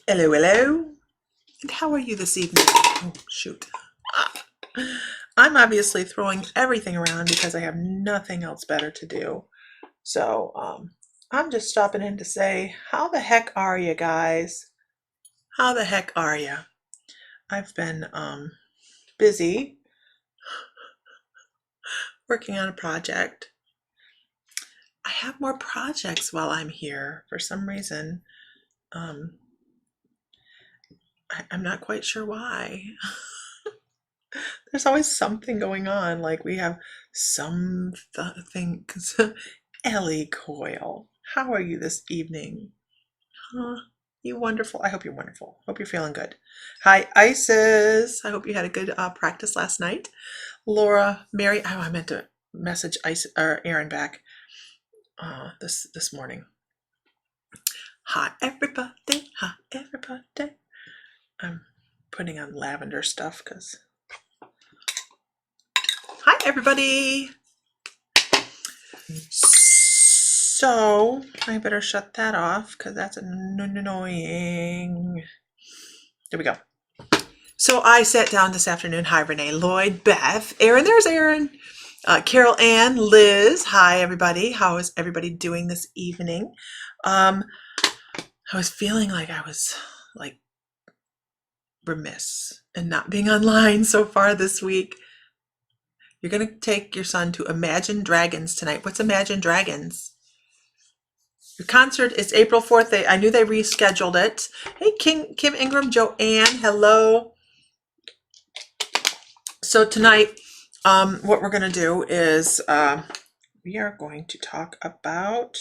Hello, hello. And how are you this evening? Oh, shoot. I'm obviously throwing everything around because I have nothing else better to do. So, I'm just stopping in to say, how the heck are you guys? How the heck are you? I've been busy working on a project. I have more projects while I'm here for some reason. I'm not quite sure why. There's always something going on. Like we have some things. Ellie Coyle, how are you this evening? Huh? You wonderful. I hope you're wonderful. Hope you're feeling good. Hi, Isis. I hope you had a good practice last night. Laura, Mary. Oh, I meant to message Isis or Aaron back this morning. Hi, everybody. Hi, everybody. I'm putting on lavender stuff because. Hi, everybody. So I better shut that off because that's annoying. There we go. So I sat down this afternoon. Hi, Renee, Lloyd, Beth, Aaron. There's Aaron. Carol Ann, Liz. Hi, everybody. How is everybody doing this evening? I was feeling like I was like remiss in not being online so far this week. You're going to take your son to Imagine Dragons tonight. What's Imagine Dragons? Your concert is April 4th. I knew they rescheduled it. Hey, Kim Ingram, Joanne, hello. So tonight, what we're going to do is we are going to talk about,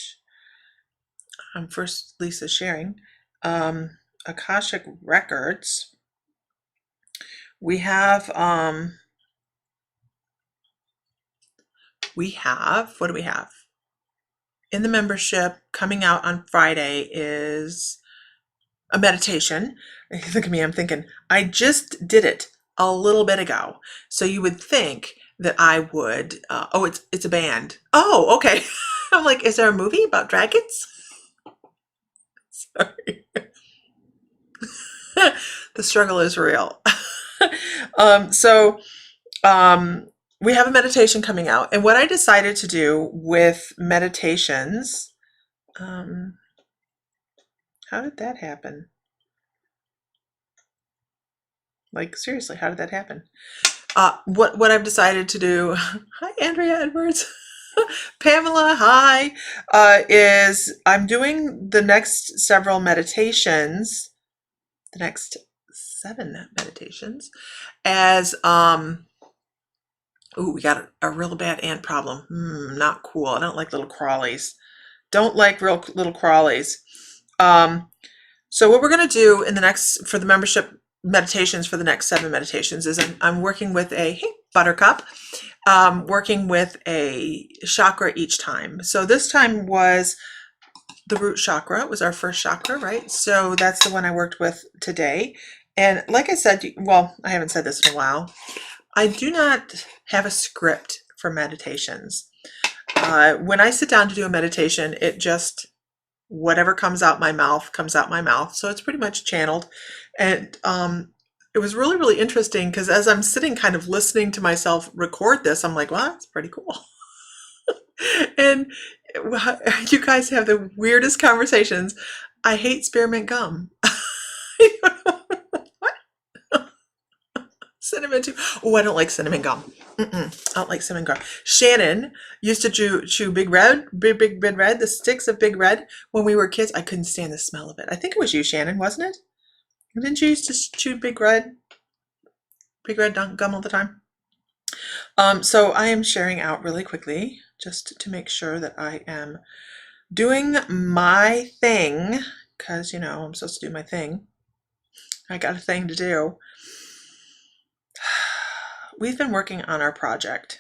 first Lisa sharing, Akashic Records. We have, what do we have? In the membership coming out on Friday is a meditation. Look at me, I'm thinking, I just did it a little bit ago. So you would think that I would, oh, it's a band. Oh, okay. I'm like, is there a movie about dragons? Sorry. The struggle is real. We have a meditation coming out. And what I decided to do with meditations, how did that happen? Like, seriously, how did that happen? What I've decided to do, hi, Andrea Edwards, Pamela, hi, is I'm doing the next several meditations, the next 7 meditations, as, ooh, we got a real bad ant problem. Not cool. I don't like little crawlies. Don't like real little crawlies. So what we're going to do in the next, for the membership meditations for the next 7 meditations is I'm working with hey, Buttercup, working with a chakra each time. So this time was the root chakra. It was our first chakra, right? So that's the one I worked with today. And like I said, well, I haven't said this in a while. I do not have a script for meditations. When I sit down to do a meditation, it just, whatever comes out my mouth comes out my mouth. So it's pretty much channeled. And it was really, really interesting because as I'm sitting kind of listening to myself record this, I'm like, well, that's pretty cool. And you guys have the weirdest conversations. I hate spearmint gum. Cinnamon too. Oh, I don't like cinnamon gum. I don't like cinnamon gum. Shannon used to chew Big Red, Big Red, the sticks of Big Red when we were kids. I couldn't stand the smell of it. I think it was you, Shannon, wasn't it? Didn't you used to chew Big Red gum all the time? So I am sharing out really quickly just to make sure that I am doing my thing because, I'm supposed to do my thing. I got a thing to do. We've been working on our project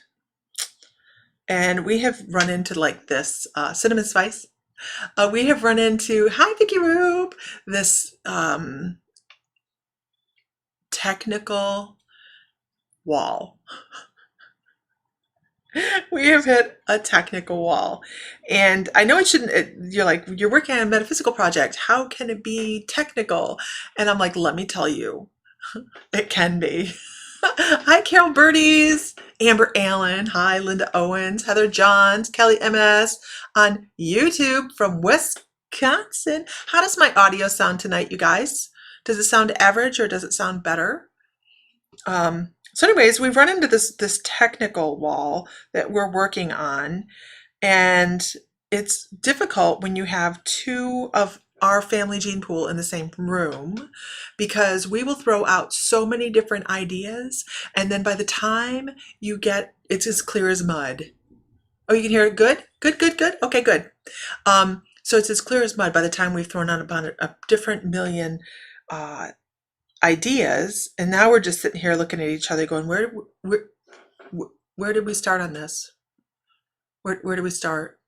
and we have run into like this cinnamon spice. We have run into, hi Vicky Rube, this technical wall. We have hit a technical wall. And I know it shouldn't, you're like, you're working on a metaphysical project. How can it be technical? And I'm like, let me tell you, it can be. Hi, Carol Birdies, Amber Allen. Hi, Linda Owens, Heather Johns, Kelly MS on YouTube from Wisconsin. How does my audio sound tonight, you guys? Does it sound average or does it sound better? So anyways, we've run into this technical wall that we're working on, and it's difficult when you have two of our family gene pool in the same room, because we will throw out so many different ideas, and then by the time you get, it's as clear as mud. Oh, you can hear it? Good? Good, good, good. Okay, good. So it's as clear as mud by the time we've thrown out a different million ideas, and now we're just sitting here looking at each other going, where did we start on this? Where did we start?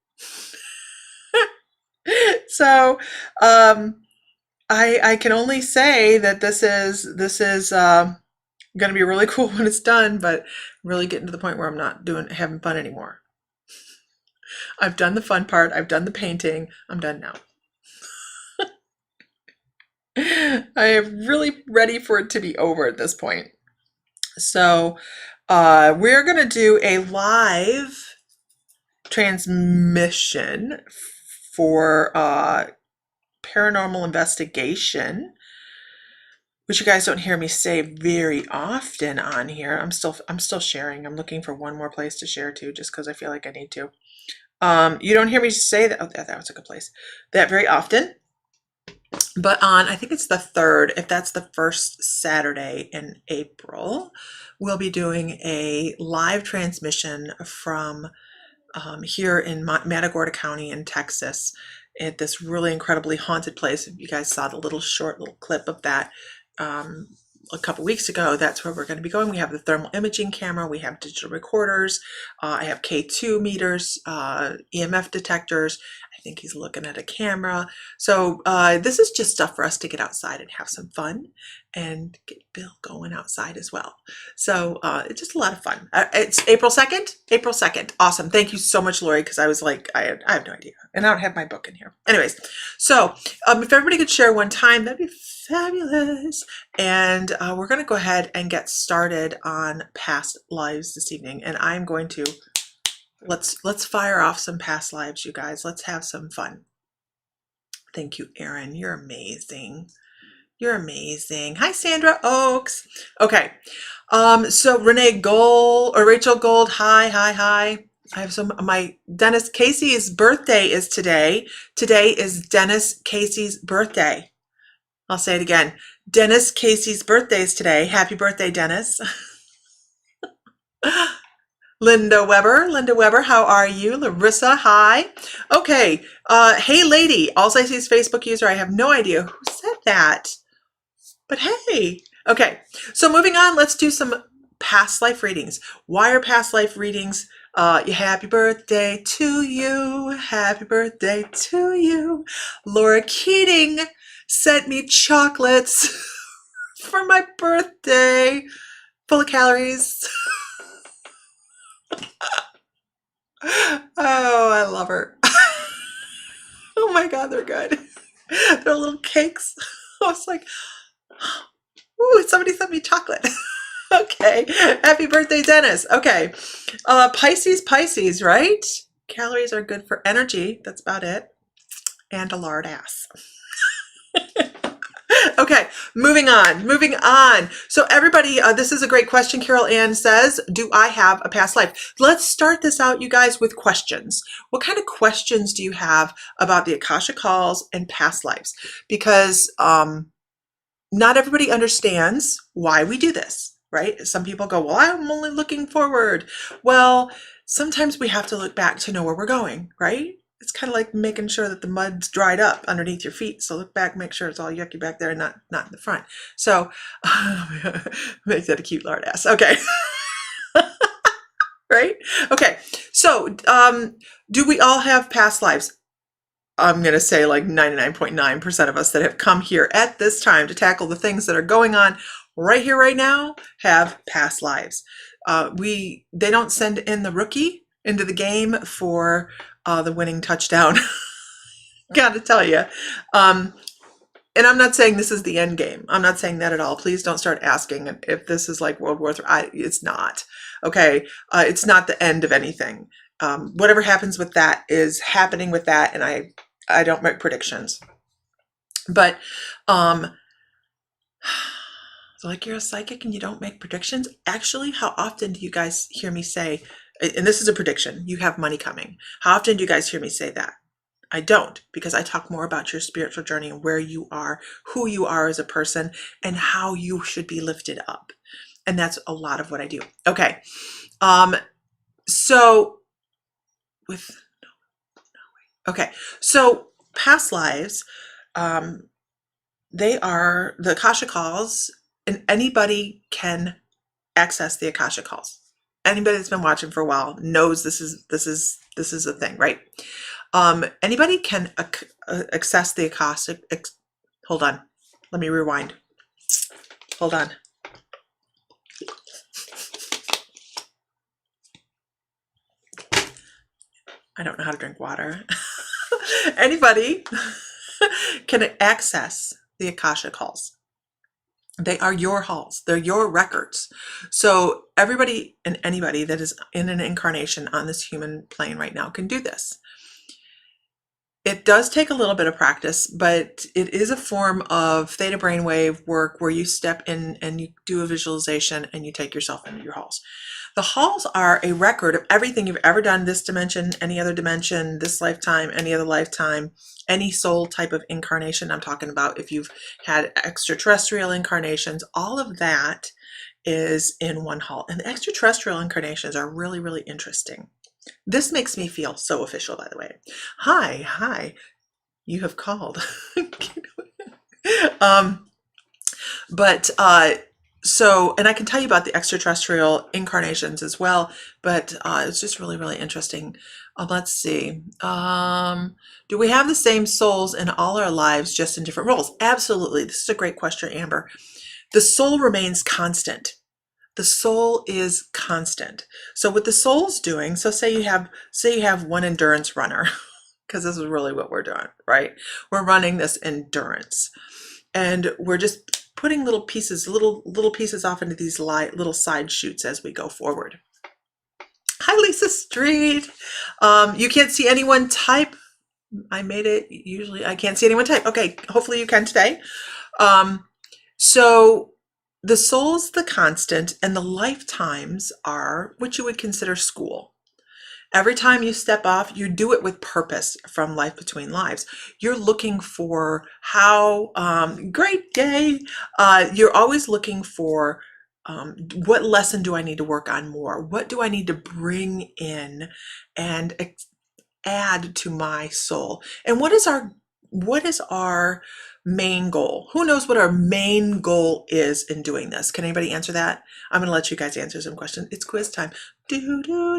So I can only say that this is going to be really cool when it's done, but really getting to the point where I'm not having fun anymore. I've done the fun part. I've done the painting. I'm done now. I am really ready for it to be over at this point. So we're going to do a live transmission for paranormal investigation, which you guys don't hear me say very often on here. I'm still sharing. I'm looking for one more place to share to, just because I feel like I need to. You don't hear me say that. Oh, that was a good place. That very often. But on, I think it's the 3rd, if that's the first Saturday in April, we'll be doing a live transmission from here in Matagorda County in Texas, at this really incredibly haunted place. If you guys saw the short clip of that a couple weeks ago, that's where we're going to be going. We have the thermal imaging camera, we have digital recorders, I have K2 meters, EMF detectors. I think he's looking at a camera. So this is just stuff for us to get outside and have some fun and get Bill going outside as well. So it's just a lot of fun. It's April 2nd? April 2nd. Awesome. Thank you so much, Lori, because I was like, I have no idea. And I don't have my book in here. Anyways, so if everybody could share one time, that'd be fabulous. And we're going to go ahead and get started on past lives this evening. And I'm going to let's fire off some past lives, you guys. Let's have some fun. Thank you, Erin. You're amazing. You're amazing. Hi, Sandra Oaks. Okay. So Renee Gold or Rachel Gold. Hi. I have my Dennis Casey's birthday is today. Today is Dennis Casey's birthday. I'll say it again. Dennis Casey's birthday is today. Happy birthday, Dennis. Linda Weber, how are you? Larissa, hi. Okay, hey lady, all I see is Facebook user. I have no idea who said that, but hey. Okay, so moving on, let's do some past life readings. Why are past life readings? Happy birthday to you. Happy birthday to you. Laura Keating sent me chocolates for my birthday, full of calories. Oh, I love her. Oh my God, they're good. They're little cakes. I was like, ooh, somebody sent me chocolate. Okay. Happy birthday, Dennis. Okay. Pisces, right? Calories are good for energy. That's about it. And a lard ass. Okay, moving on. So everybody, this is a great question. Carol Ann says, do I have a past life? Let's start this out, you guys, with questions. What kind of questions do you have about the Akashic calls and past lives? Because not everybody understands why we do this, right? Some people go, well, I'm only looking forward. Well, sometimes we have to look back to know where we're going, right? It's kind of like making sure that the mud's dried up underneath your feet. So look back, make sure it's all yucky back there and not in the front. So make that a cute lard ass. Okay. Right? Okay. So do we all have past lives? I'm going to say like 99.9% of us that have come here at this time to tackle the things that are going on right here, right now, have past lives. They don't send in the rookie into the game for the winning touchdown. Gotta tell you. And I'm not saying this is the end game. I'm not saying that at all. Please don't start asking if this is like World War III. It's not. Okay. It's not the end of anything. Whatever happens with that is happening with that. And I don't make predictions. But, like, you're a psychic and you don't make predictions. Actually, how often do you guys hear me say, and this is a prediction, you have money coming. How often do you guys hear me say that? I don't, because I talk more about your spiritual journey and where you are, who you are as a person, and how you should be lifted up. And that's a lot of what I do. Okay. So past lives, they are the Akashic calls, and anybody can access the Akashic calls. Anybody that's been watching for a while knows this is a thing, right? Anybody can access the Akashic. Hold on. Let me rewind. Hold on. I don't know how to drink water. Anybody can access the Akashic halls. They are your halls. They're your records. So everybody and anybody that is in an incarnation on this human plane right now can do this. It does take a little bit of practice, but it is a form of theta brainwave work where you step in and you do a visualization and you take yourself into your halls. The halls are a record of everything you've ever done, this dimension, any other dimension, this lifetime, any other lifetime, any soul type of incarnation. I'm talking about if you've had extraterrestrial incarnations, all of that is in one hall. And the extraterrestrial incarnations are really, really interesting. This makes me feel so official, by the way. Hi, you have called. And I can tell you about the extraterrestrial incarnations as well, but it's just really, really interesting. Let's see. Do we have the same souls in all our lives, just in different roles? Absolutely. This is a great question, Amber. The soul remains constant. The soul is constant. So what the soul's doing, so say you have one endurance runner, because this is really what we're doing, right? We're running this endurance, and we're just putting little pieces off into these little side shoots as we go forward. Hi, Lisa Street. You can't see anyone type. I made it. Usually I can't see anyone type. Okay, hopefully you can today. So the soul's the constant, and the lifetimes are what you would consider school. Every time you step off, you do it with purpose from Life Between Lives. You're looking for how, great day. You're always looking for what lesson do I need to work on more? What do I need to bring in and add to my soul? And what is our main goal? Who knows what our main goal is in doing this? Can anybody answer that? I'm going to let you guys answer some questions. It's quiz time. What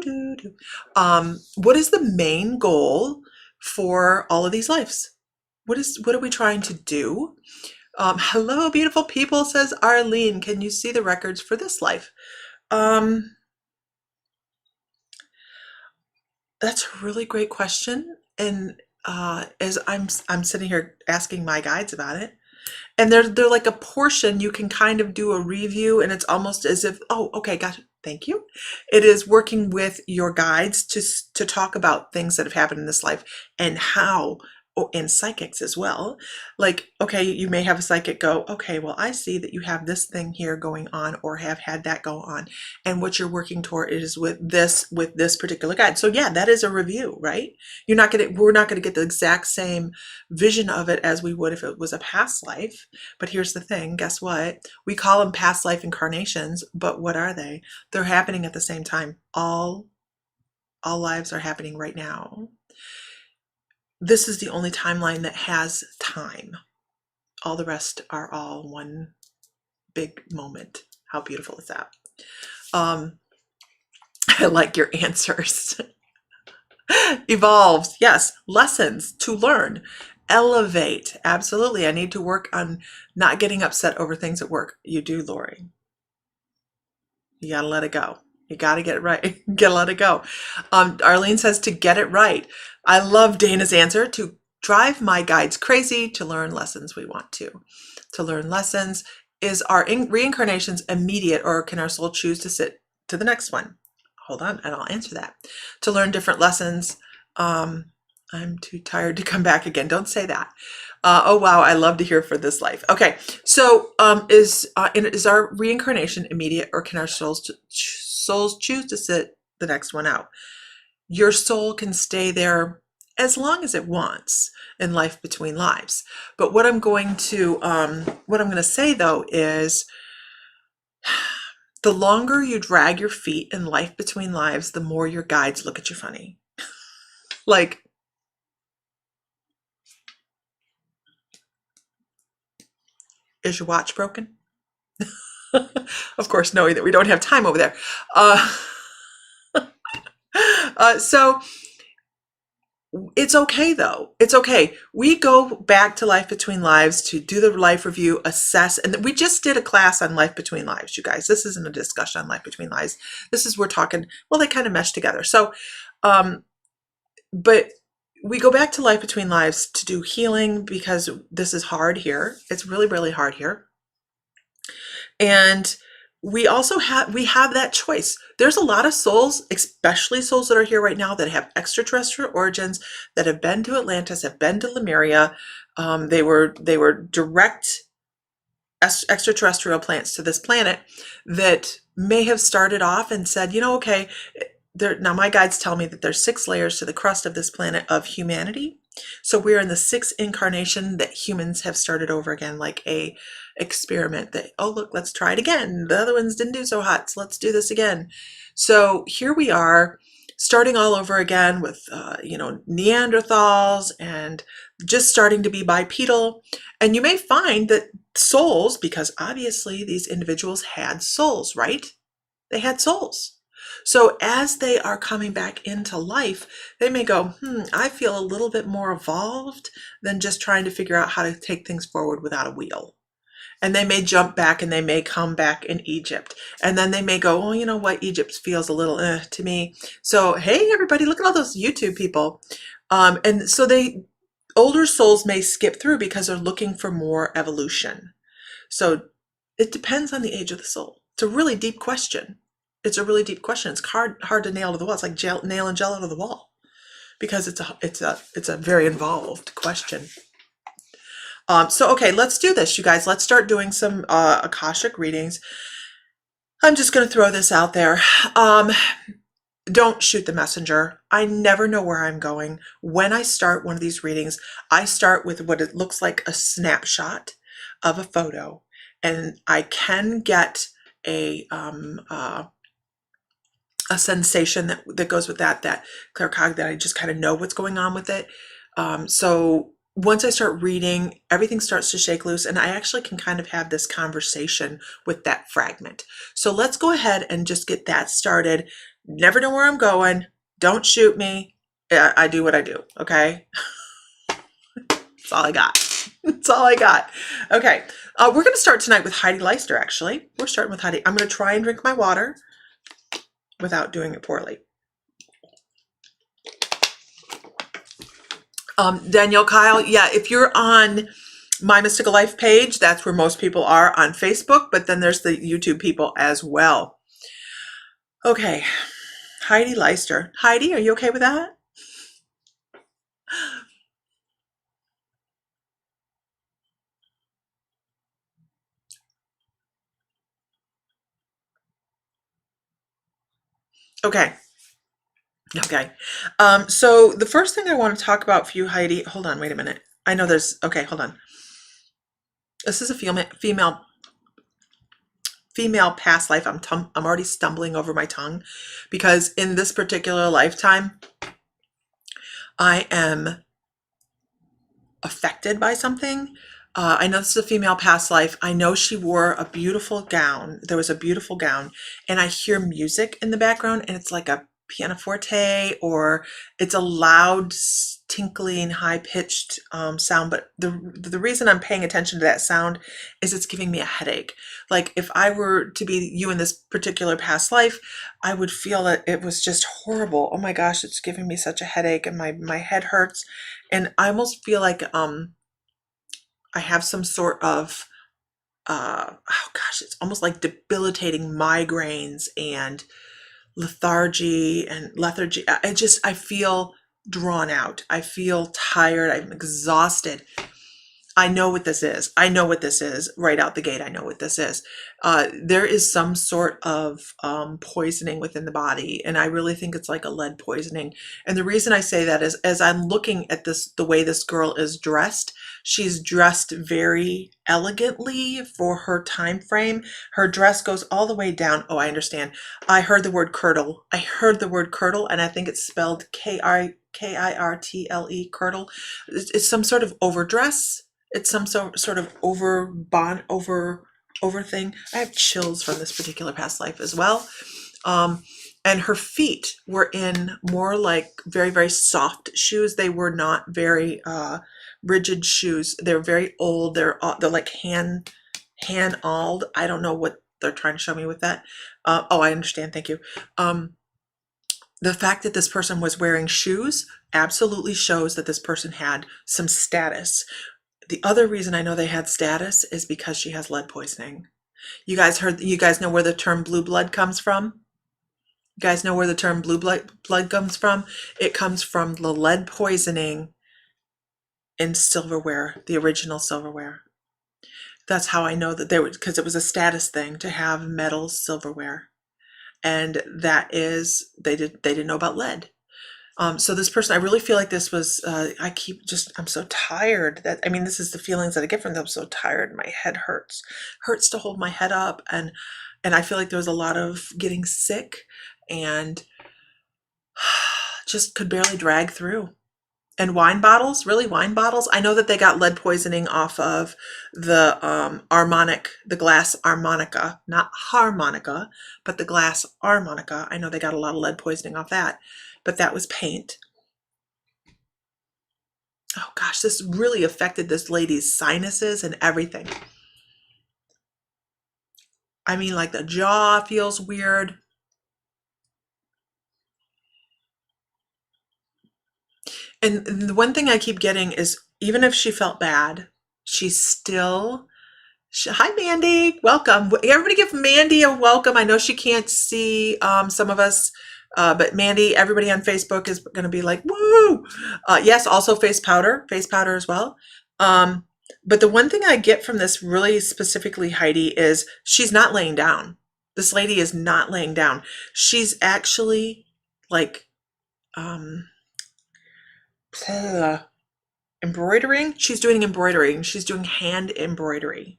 is the main goal for all of these lives? What are we trying to do? Hello, beautiful people, says Arlene. Can you see the records for this life? That's a really great question. And as I'm sitting here asking my guides about it, and they're like a portion you can kind of do a review, and it's almost as if, oh, okay, gotcha, thank you. It is working with your guides to talk about things that have happened in this life and how, and psychics as well. Like, okay, you may have a psychic go, okay, well, I see that you have this thing here going on, or have had that go on, and what you're working toward is with this particular guide. So yeah, that is a review, right? We're not gonna get the exact same vision of it as we would if it was a past life. But here's the thing, guess what? We call them past life incarnations, but what are they? They're happening at the same time. All lives are happening right now. This is the only timeline that has time. All the rest are all one big moment. How beautiful is that? I like your answers. Evolves, yes. Lessons to learn. Elevate, absolutely. I need to work on not getting upset over things at work. You do, Lori. You gotta let it go. You got to get it right. Gotta let it go. Arlene says to get it right. I love Dana's answer: to drive my guides crazy, to learn lessons we want to learn lessons. Is our reincarnations immediate, or can our soul choose to sit to the next one? Hold on, and I'll answer that. To learn different lessons. I'm too tired to come back again. Don't say that. Oh wow, I love to hear for this life. Okay, so is our reincarnation immediate, or can our souls choose to sit the next one out? Your soul can stay there as long as it wants in life between lives. But what I'm going to say though is, the longer you drag your feet in life between lives, the more your guides look at you funny. Like, is your watch broken? Of course, knowing that we don't have time over there. So it's okay though. It's okay. We go back to life between lives to do the life review, assess, and we just did a class on life between lives, you guys. This isn't a discussion on life between lives. We're talking, well, they kind of mesh together. So, but we go back to life between lives to do healing, because this is hard here. It's really, really hard here. And we also have that choice. There's a lot of souls, especially souls that are here right now, that have extraterrestrial origins, that have been to Atlantis, have been to Lemuria. They were direct extraterrestrial plants to this planet, that may have started off and said, okay, now my guides tell me that there's 6 layers to the crust of this planet of humanity. So we're in the 6th incarnation that humans have started over again, like a experiment that, oh look, let's try it again. The other ones didn't do so hot, so let's do this again. So here we are, starting all over again with Neanderthals, and just starting to be bipedal. And you may find that souls, because obviously these individuals had souls, right? They had souls. So as they are coming back into life, they may go, I feel a little bit more evolved than just trying to figure out how to take things forward without a wheel. And they may jump back, and they may come back in Egypt. And then they may go, well, you know what? Egypt feels a little to me. So, hey, everybody, look at all those YouTube people. And so older souls may skip through because they're looking for more evolution. So it depends on the age of the soul. It's a really deep question. It's hard to nail to the wall. It's like nailing jello to the wall, because it's a very involved question. So okay, let's do this, you guys. Let's start doing some Akashic readings. I'm just going to throw this out there. Don't shoot the messenger. I never know where I'm going. When I start one of these readings, I start with what it looks like a snapshot of a photo, and I can get a sensation that goes with that claircog, that I just kind of know what's going on with it. So once I start reading, everything starts to shake loose, and I actually can kind of have this conversation with that fragment. So let's go ahead and just get that started. Never know where I'm going. Don't shoot me. I do what I do, okay? That's all I got. That's all I got. Okay, we're going to start tonight with Heidi Leister, actually. We're starting with Heidi. I'm going to try and drink my water without doing it poorly. Danielle Kyle, yeah, if you're on My Mystical Life page, that's where most people are on Facebook, but then there's the YouTube people as well. Okay, Heidi Leister. Heidi, are you okay with that? Okay. Okay. So the first thing I want to talk about for you, Heidi, hold on, wait a minute. I know there's, okay, hold on. This is a female past life. I'm already stumbling over my tongue, because in this particular lifetime, I am affected by something. I know this is a female past life. I know she wore a beautiful gown. There was a beautiful gown, and I hear music in the background, and it's like a pianoforte, or it's a loud tinkling, high-pitched sound. But the reason I'm paying attention to that sound is it's giving me a headache. Like if I were to be you in this particular past life, I would feel that it was just horrible. Oh my gosh, it's giving me such a headache, and my head hurts, and I almost feel like I have some sort of oh gosh, it's almost like debilitating migraines and lethargy. I feel drawn out. I feel tired. I'm exhausted. I know what this is. I know what this is right out the gate. I know what this is. There is some sort of poisoning within the body, and I really think it's like a lead poisoning. And the reason I say that is, as I'm looking at this, the way this girl is dressed, she's dressed very elegantly for her time frame. Her dress goes all the way down. Oh, I understand. I heard the word kirtle. I heard the word kirtle, and I think it's spelled Kirtle. Kirtle. It's some sort of overdress. It's some sort of over thing. I have chills from this particular past life as well. And her feet were in more like very, very soft shoes. They were not very rigid shoes. They're very old. They're like hand-auled. I don't know what they're trying to show me with that. Oh, I understand. Thank you. The fact that this person was wearing shoes absolutely shows that this person had some status. The other reason I know they had status is because she has lead poisoning. You guys know where the term blue blood comes from? You guys know where the term blue blood comes from? It comes from the lead poisoning in silverware, the original silverware. That's how I know that because it was a status thing to have metal silverware. And that is, they didn't know about lead. So this person, I really feel like this was, I'm so tired this is the feelings that I get from them. I'm so tired. My head hurts to hold my head up. And I feel like there was a lot of getting sick and just could barely drag through. And wine bottles, really wine bottles. I know that they got lead poisoning off of the the glass harmonica, not harmonica, but the glass harmonica. I know they got a lot of lead poisoning off that, but that was paint. Oh gosh, this really affected this lady's sinuses and everything. I mean, like the jaw feels weird. And the one thing I keep getting is, even if she felt bad, she's still... Hi, Mandy. Welcome. Everybody give Mandy a welcome. I know she can't see some of us, but Mandy, everybody on Facebook is going to be like, woo! Yes, also face powder as well. But the one thing I get from this really specifically, Heidi, is she's not laying down. This lady is not laying down. She's actually like... embroidering. She's doing embroidery. She's doing hand embroidery,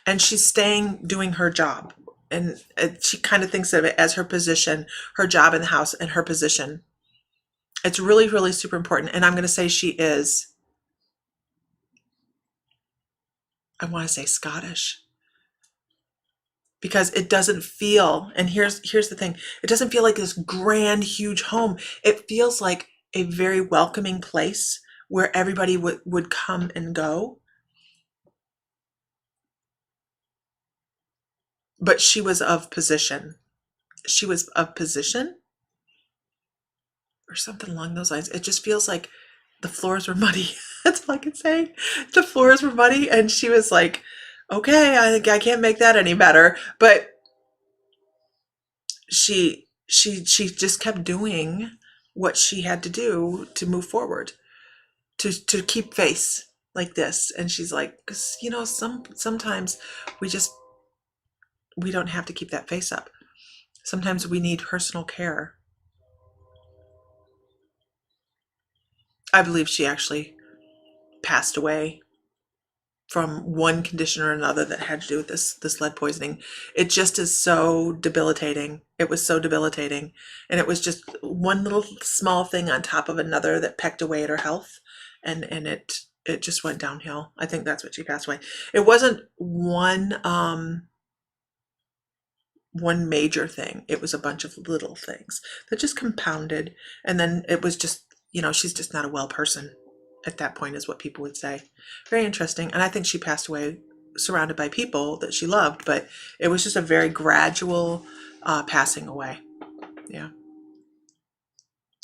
and she's doing her job. And she kind of thinks of it as her position, her job in the house, and her position. It's really, really super important. And I'm going to say she is, I want to say Scottish, because it doesn't feel, and here's the thing, it doesn't feel like this grand, huge home. It feels like a very welcoming place where everybody would come and go. But she was of position. She was of position or something along those lines. It just feels like the floors were muddy. That's all I can say. The floors were muddy, and she was like, okay, I think I can't make that any better. But she just kept doing what she had to do to move forward, to keep face like this. And she's like, because sometimes we don't have to keep that face up. Sometimes we need personal care. I believe she actually passed away from one condition or another that had to do with this lead poisoning. It just is so debilitating. It was so debilitating. And it was just one little small thing on top of another that pecked away at her health. And it just went downhill. I think that's what she passed away. It wasn't one major thing. It was a bunch of little things that just compounded. And then it was just you know, she's just not a well person at that point, is what people would say. Very interesting. And I think she passed away surrounded by people that she loved, but it was just a very gradual passing away. Yeah.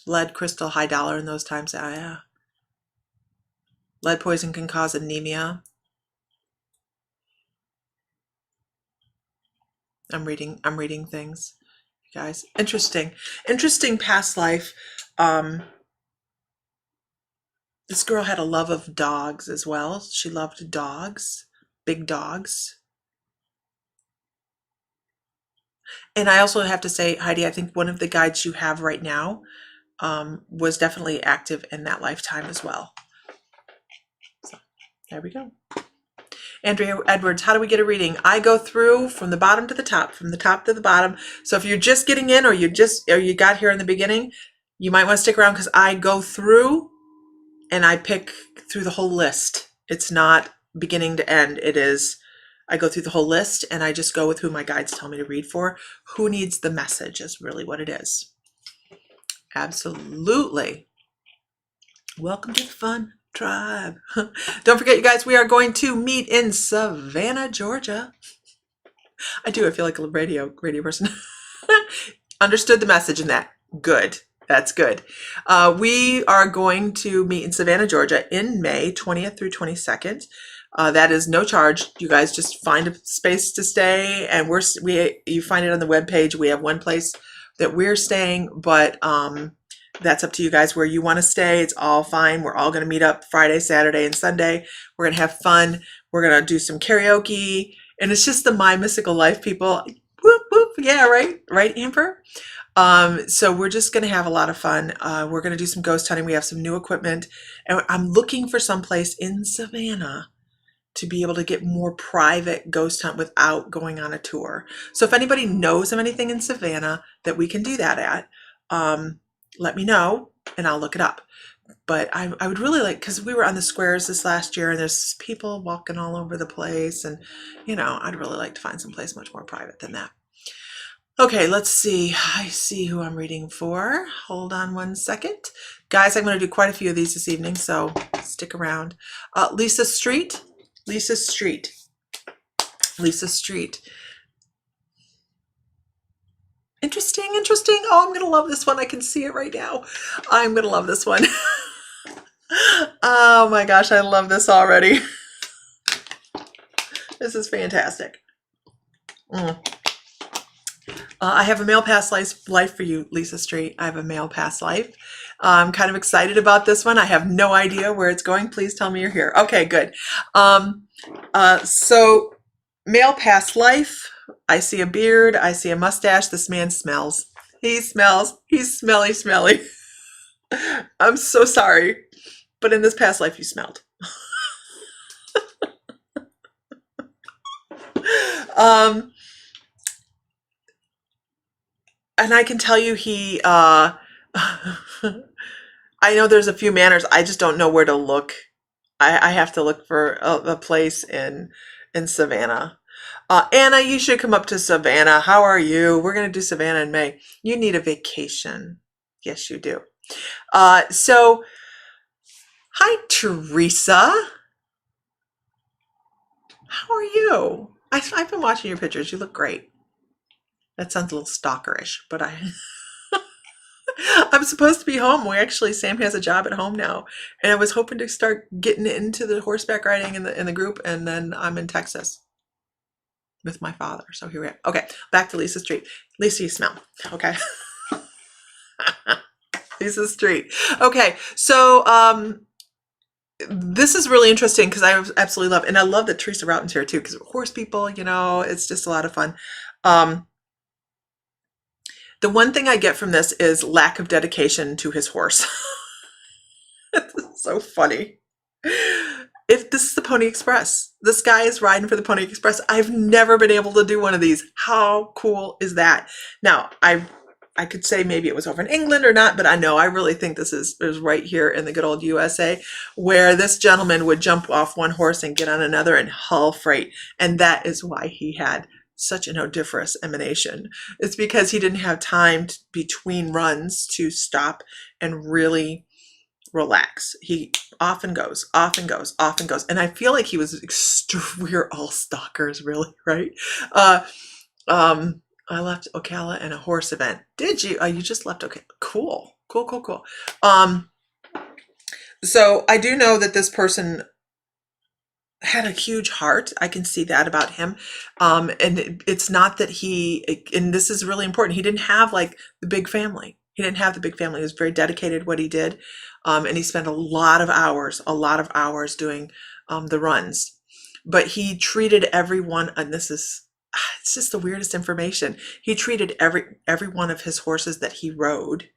Lead, crystal, high dollar in those times. Yeah. Lead poison can cause anemia. I'm reading things, you guys. Interesting past life. This girl had a love of dogs as well. She loved dogs, big dogs. And I also have to say, Heidi, I think one of the guides you have right now was definitely active in that lifetime as well. So there we go. Andrea Edwards, how do we get a reading? I go through from the bottom to the top, from the top to the bottom. So if you're just getting in, or you got here in the beginning, you might want to stick around, because I go through and I pick through the whole list. It's not beginning to end. It is, I go through the whole list and I just go with who my guides tell me to read for. Who needs the message is really what it is. Absolutely. Welcome to the fun tribe. Don't forget, you guys, we are going to meet in Savannah, Georgia. I feel like a radio person. Understood the message in that. Good. That's good. We are going to meet in Savannah, Georgia in May 20th through 22nd. That is no charge. You guys just find a space to stay, and you find it on the webpage. We have one place that we're staying, but that's up to you guys where you want to stay. It's all fine. We're all going to meet up Friday, Saturday, and Sunday. We're going to have fun. We're going to do some karaoke, and it's just the My Mystical Life people. Whoop, whoop. Yeah, right? Right, Amber? So we're just going to have a lot of fun. We're going to do some ghost hunting. We have some new equipment, and I'm looking for some place in Savannah to be able to get more private ghost hunt without going on a tour. So if anybody knows of anything in Savannah that we can do that at, let me know and I'll look it up. But I would really like, because we were on the squares this last year and there's people walking all over the place, and I'd really like to find some place much more private than that. Okay, let's see. I see who I'm reading for. Hold on one second. Guys, I'm going to do quite a few of these this evening, so stick around. Lisa Street. Interesting. Oh, I'm going to love this one. I can see it right now. I'm going to love this one. Oh my gosh, I love this already. This is fantastic. I have a male past life for you, Lisa Street. I have a male past life. I'm kind of excited about this one. I have no idea where it's going. Please tell me you're here. Okay, good. So male past life. I see a beard. I see a mustache. This man smells. He smells. He's smelly. I'm so sorry. But in this past life, you smelled. And I can tell you I know there's a few manners. I just don't know where to look. I have to look for a place in Savannah. Anna, you should come up to Savannah. How are you? We're going to do Savannah in May. You need a vacation. Yes, you do. So, hi, Teresa. How are you? I've been watching your pictures. You look great. That sounds a little stalkerish, but I'm supposed to be home. Sam has a job at home now, and I was hoping to start getting into the horseback riding in the group, and then I'm in Texas with my father. So here we are. Okay, back to Lisa Street. Lisa, you smell. Okay. Lisa Street. Okay, so this is really interesting because I absolutely love, and I love that Teresa Routen's here too, because horse people, it's just a lot of fun. The one thing I get from this is lack of dedication to his horse. It's so funny. If this is the Pony Express, this guy is riding for the Pony Express. I've never been able to do one of these. How cool is that? Now, I could say maybe it was over in England or not, but I really think this is right here in the good old USA, where this gentleman would jump off one horse and get on another and haul freight. And that is why he had such an odoriferous emanation. It's because he didn't have time between runs to stop and really relax. He often goes, often goes, often goes. And I feel like he was we're all stalkers, really, right? Uh, I left Ocala and a horse event. Did you? You just left. Okay, cool, cool, cool, cool. So I do know that this person had a huge heart. I can see that about him. And it's not that and this is really important, he didn't have like the big family. He didn't have the big family. He was very dedicated what he did. And he spent a lot of hours doing the runs. But he treated everyone, and it's just the weirdest information. He treated every one of his horses that he rode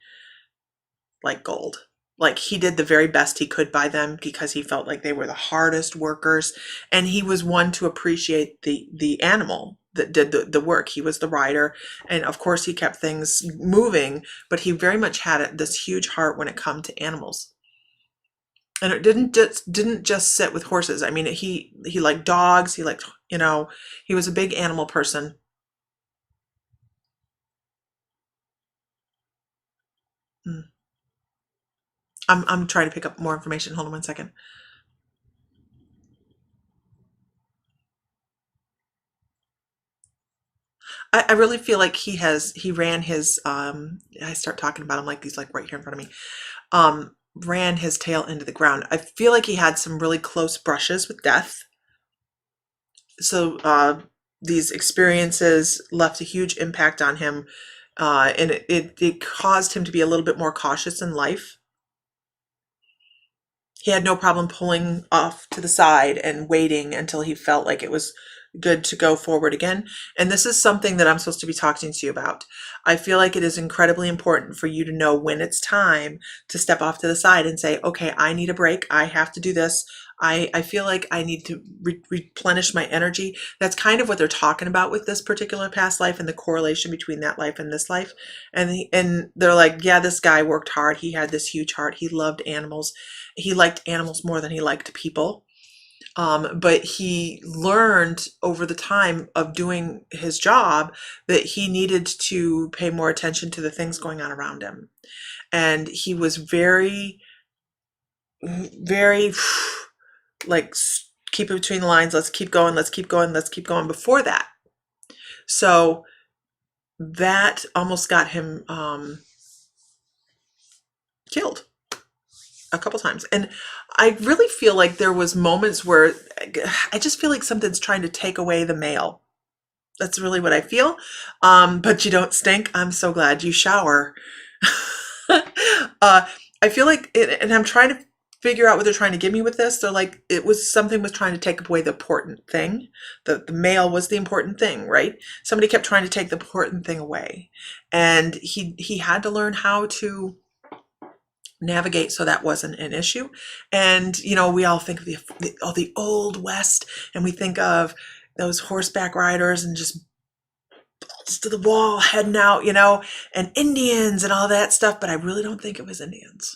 like gold. Like he did the very best he could by them because he felt like they were the hardest workers, and he was one to appreciate the animal that did the work. He was the rider, and of course he kept things moving, but he very much had this huge heart when it come to animals. And it didn't just sit with horses. I mean, he liked dogs. He liked, he was a big animal person. Mm. I'm trying to pick up more information. Hold on one second. I really feel like he ran his, I start talking about him like he's like right here in front of me, ran his tail into the ground. I feel like he had some really close brushes with death. So these experiences left a huge impact on him, and it caused him to be a little bit more cautious in life. He had no problem pulling off to the side and waiting until he felt like it was good to go forward again. And this is something that I'm supposed to be talking to you about. I feel like it is incredibly important for you to know when it's time to step off to the side and say, okay, I need a break. I have to do this. I feel like I need to replenish my energy. That's kind of what they're talking about with this particular past life and the correlation between that life and this life. And they're like, yeah, this guy worked hard. He had this huge heart. He loved animals. He liked animals more than he liked people. But he learned over the time of doing his job that he needed to pay more attention to the things going on around him. And he was very, very like, keep it between the lines. Let's keep going. Let's keep going. Let's keep going before that. So that almost got him killed a couple times. And I really feel like there was moments where I just feel like something's trying to take away the mail. That's really what I feel. But you don't stink. I'm so glad you shower. I feel like it, and I'm trying to figure out what they're trying to give me with this. They're like, it was something was trying to take away the important thing. The mail was the important thing, right? Somebody kept trying to take the important thing away. And he had to learn how to navigate so that wasn't an issue. And we all think of the old west, and we think of those horseback riders and just to the wall heading out, and Indians and all that stuff, but I really don't think it was Indians.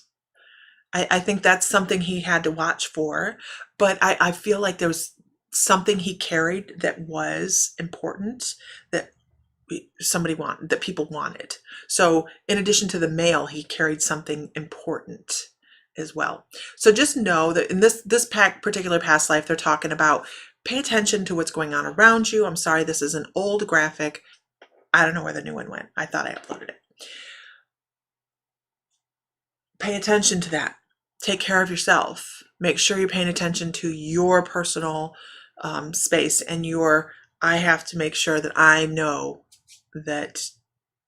I think that's something he had to watch for, but I feel like there was something he carried that was important, that that people wanted. So in addition to the mail, he carried something important as well. So just know that in this particular past life, they're talking about pay attention to what's going on around you. I'm sorry, this is an old graphic. I don't know where the new one went. I thought I uploaded it. Pay attention to that. Take care of yourself. Make sure you're paying attention to your personal space and I have to make sure that I know that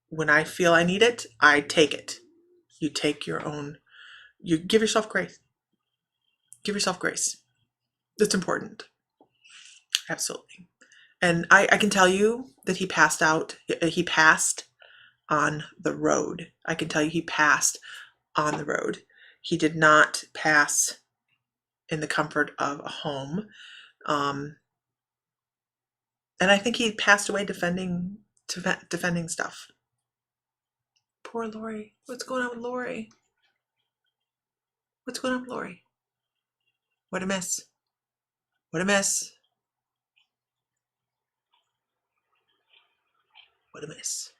when I feel I need it, I take it. You take you give yourself grace. Give yourself grace. It's important. Absolutely. And I can tell you that he passed on the road. I can tell you he passed on the road. He did not pass in the comfort of a home. And I think he passed away defending stuff. Poor Lori. What's going on with Lori? What's going on with Lori? What a miss. What a miss. What a miss.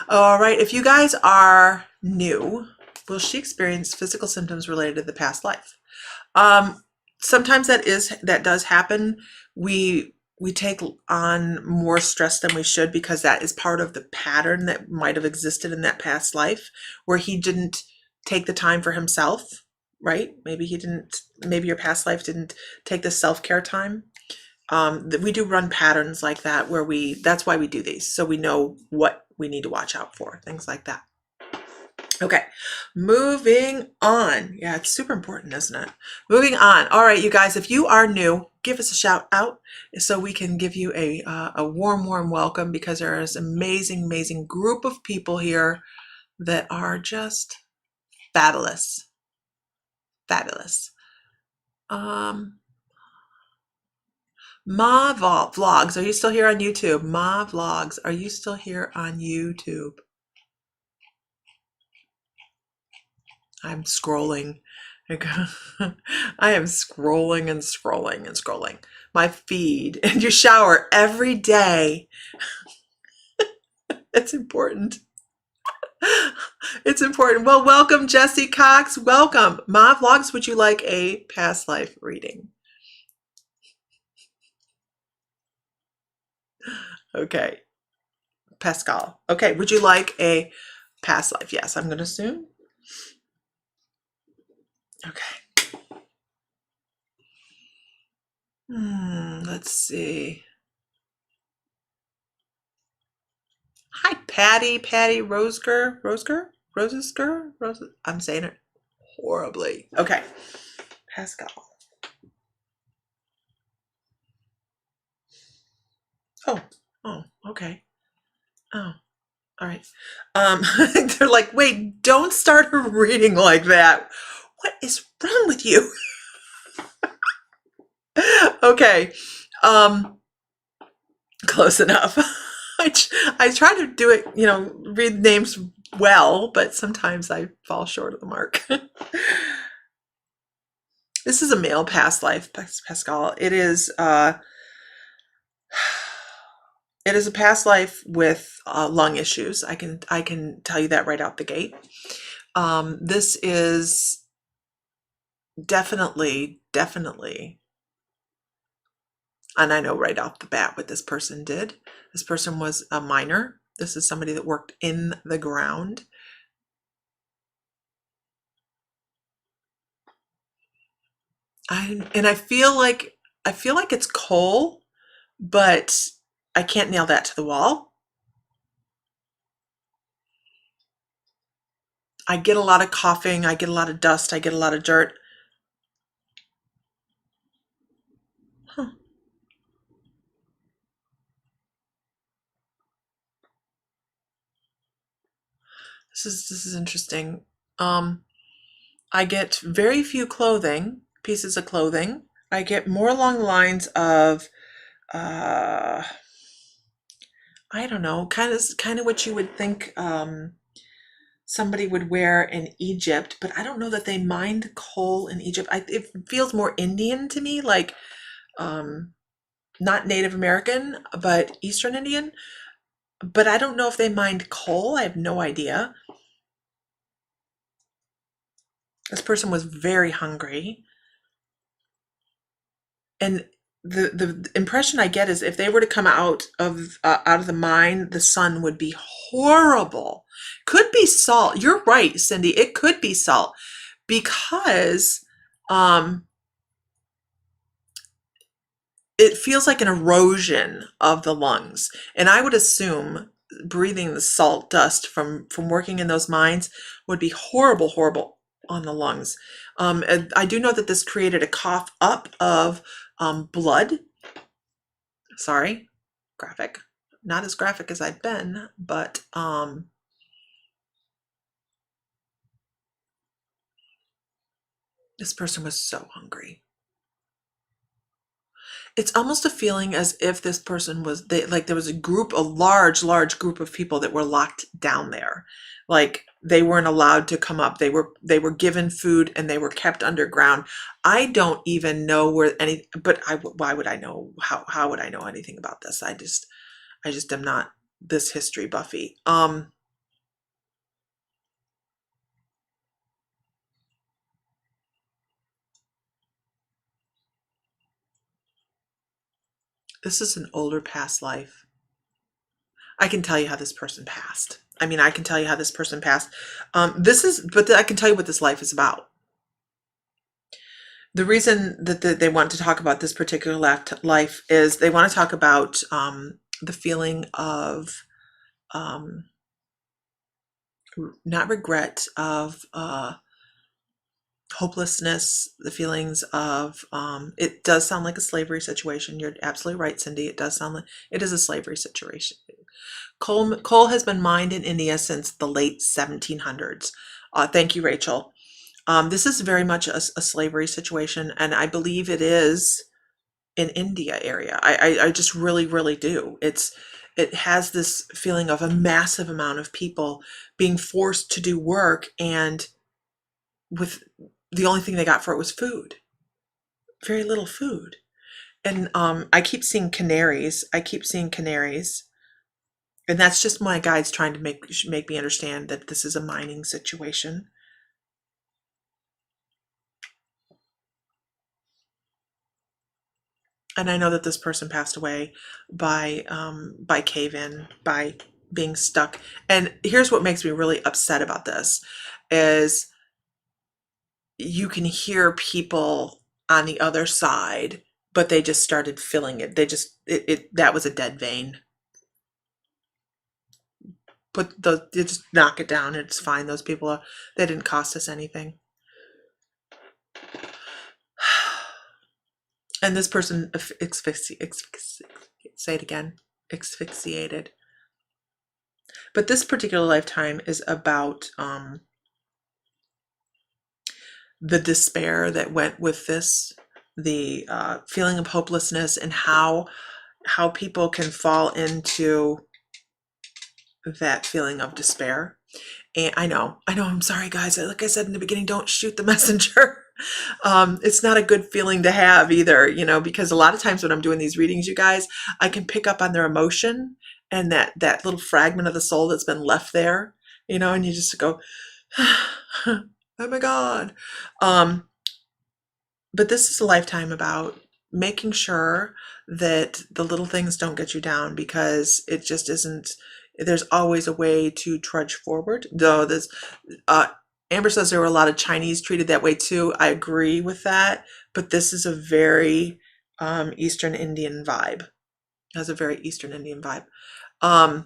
All right. If you guys are new will she experience physical symptoms related to the past life? Sometimes that does happen. We take on more stress than we should because that is part of the pattern that might have existed in that past life where he didn't take the time for himself, right? Maybe your past life didn't take the self-care time. We do run patterns like that where that's why we do these. So we know what we need to watch out for, things like that. Okay, moving on. Yeah, it's super important, isn't it? Moving on. All right, you guys, if you are new, give us a shout out so we can give you a warm, warm welcome because there is an amazing, amazing group of people here that are just fabulous. Fabulous. Ma Vlogs, are you still here on YouTube? Ma Vlogs, are you still here on YouTube? I'm scrolling. I am scrolling and scrolling and scrolling. My feed. And you shower every day. It's important. It's important. Well, welcome, Jessie Cox. Welcome. Ma Vlogs, would you like a past life reading? Okay. Pascal. Okay, would you like a past life? Yes, I'm going to assume. Okay. Let's see. Hi, Patty Roseger. I'm saying it horribly. Okay. Pascal. Oh, okay. Oh, all right. They're like, wait, don't start a reading like that. What is wrong with you? Okay. Close enough. I try to do it, read names well, but sometimes I fall short of the mark. This is a male past life, Pascal. It is a past life with lung issues. I can tell you that right out the gate. This is definitely, and I know right off the bat what this person did. This person was a miner. This is somebody that worked in the ground. I feel like it's coal, but I can't nail that to the wall. I get a lot of coughing, I get a lot of dust, I get a lot of dirt. Huh. This is interesting. I get very few pieces of clothing. I get more along the lines of I don't know, kind of what you would think somebody would wear in Egypt, but I don't know that they mined coal in Egypt. It feels more Indian to me, like not Native American, but Eastern Indian. But I don't know if they mined coal. I have no idea. This person was very hungry. And the impression I get is if they were to come out of the mine, the sun would be horrible. Could be salt. You're right, Cindy. It could be salt because it feels like an erosion of the lungs. And I would assume breathing the salt dust from working in those mines would be horrible, horrible on the lungs. And I do know that this created a cough up of blood. Sorry, graphic. Not as graphic as I've been, but this person was so hungry. It's almost a feeling as if this person was like there was a large group of people that were locked down there. Like they weren't allowed to come up. They were given food and they were kept underground. I don't even know why would I know? How would I know anything about this? I just am not this history buffy. This is an older past life. I can tell you how this person passed. I mean, I can tell you how this person passed. But I can tell you what this life is about. The reason that they want to talk about this particular life is they want to talk about the feeling of not regret, of hopelessness, the feelings of, it does sound like a slavery situation. You're absolutely right, Cindy. It does sound like it is a slavery situation. Coal has been mined in India since the late 1700s. Thank you, Rachel. This is very much a slavery situation, and I believe it is in India area. I just really, really do. It has this feeling of a massive amount of people being forced to do work, and with the only thing they got for it was food. Very little food. And I keep seeing canaries. And that's just my guides trying to make me understand that this is a mining situation. And I know that this person passed away by cave-in, by being stuck. And here's what makes me really upset about this is you can hear people on the other side, but they just started filling it. That was a dead vein. But you just knock it down. It's fine. Those people, they didn't cost us anything. And this person say it again, asphyxiated. But this particular lifetime is about the despair that went with this, the feeling of hopelessness, and how people can fall into that feeling of despair. And I know, I'm sorry, guys. Like I said in the beginning, don't shoot the messenger. It's not a good feeling to have either, because a lot of times when I'm doing these readings, you guys, I can pick up on their emotion and that little fragment of the soul that's been left there, and you just go, oh my God. But this is a lifetime about making sure that the little things don't get you down, because it just isn't. There's always a way to trudge forward. Though this, Amber says there were a lot of Chinese treated that way too. I agree with that, but this is a very Eastern Indian vibe. It has a very Eastern Indian vibe. And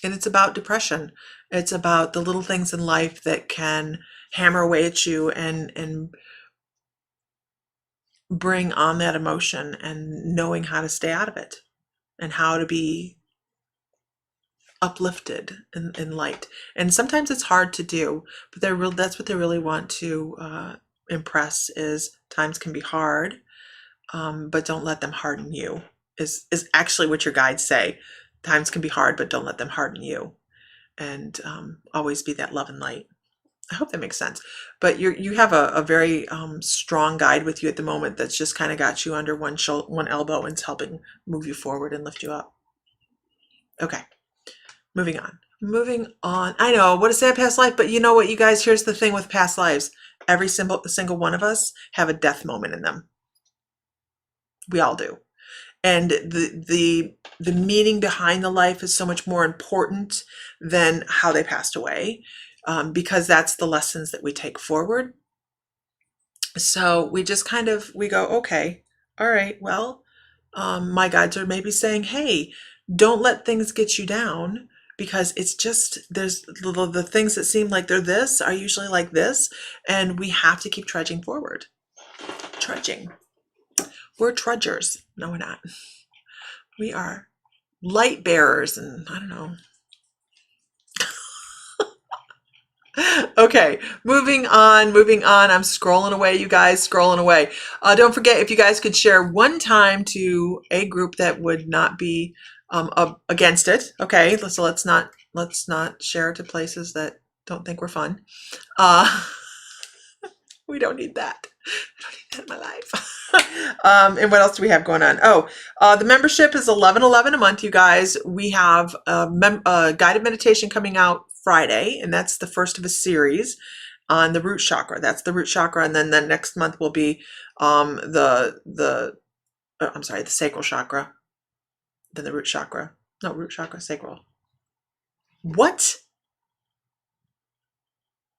it's about depression. It's about the little things in life that can hammer away at you and bring on that emotion, and knowing how to stay out of it and how to be uplifted in light. And sometimes it's hard to do, but that's what they really want to impress is times can be hard, but don't let them harden you, is actually what your guides say. Times can be hard, but don't let them harden you, and always be that love and light. I hope that makes sense. But you have a very strong guide with you at the moment that's just kind of got you under one elbow and is helping move you forward and lift you up. Okay, moving on. I know, what a sad past life, but you know what, you guys, here's the thing with past lives. Every single one of us have a death moment in them. We all do. And the meaning behind the life is so much more important than how they passed away. Because that's the lessons that we take forward. So we just we go, okay, all right, well, my guides are maybe saying, hey, don't let things get you down, because it's just, there's the things that seem like they're this are usually like this, and we have to keep trudging forward. Trudging. We're trudgers. No, we're not. We are light bearers, and I don't know. Okay, moving on. I'm scrolling away, you guys, scrolling away. Don't forget, if you guys could share one time to a group that would not be against it. Okay, so let's not share to places that don't think we're fun. We don't need that. I don't need that in my life. And what else do we have going on? Oh, the membership is $11.11 a month, you guys. We have a guided meditation coming out Friday, and that's the first of a series. on the root chakra. That's the root chakra. And then the next month will be the sacral chakra. Then the root chakra. No, root chakra, sacral. What?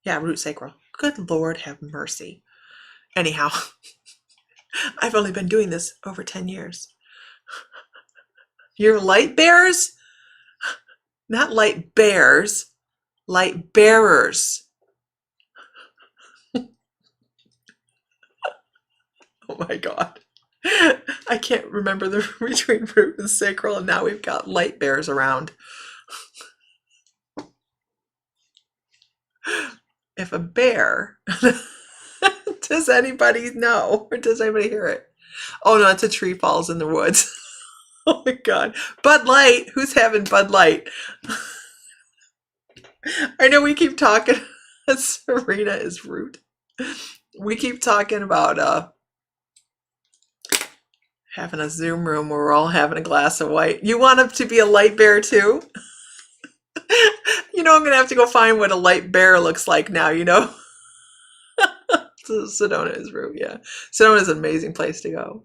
Yeah, root sacral. Good Lord have mercy. Anyhow, I've only been doing this over 10 years. You're light bearers? Not light bears, light bearers. Oh my God. I can't remember the between root and sacral, and now we've got light bears around. If a bear, does anybody know, or does anybody hear it? Oh no, it's a tree falls in the woods. Oh my God. Bud Light, who's having Bud Light? I know we keep talking, Serena is rude. We keep talking about having a Zoom room where we're all having a glass of white. You want him to be a light bear too? You know, I'm going to have to go find what a light bear looks like now, you know? Sedona is rude, yeah. Sedona is an amazing place to go.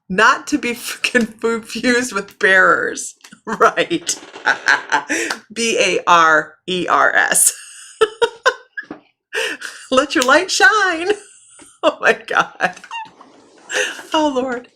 Not to be confused with bearers. Right. B-A-R-E-R-S. Let your light shine. Oh my God. Oh Lord.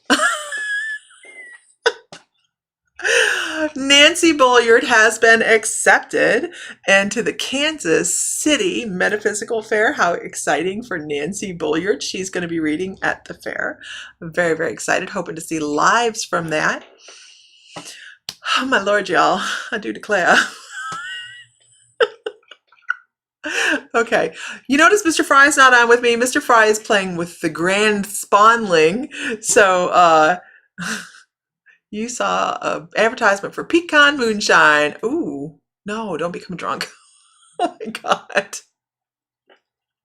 Nancy Bulliard has been accepted into the Kansas City Metaphysical Fair. How exciting for Nancy Bulliard. She's going to be reading at the fair. I'm very, very excited. Hoping to see lives from that. Oh my Lord, y'all. I do declare. Okay. You notice Mr. Fry's not on with me. Mr. Fry is playing with the Grand Spawnling. So, you saw an advertisement for pecan moonshine. Ooh, no, don't become drunk. Oh my God.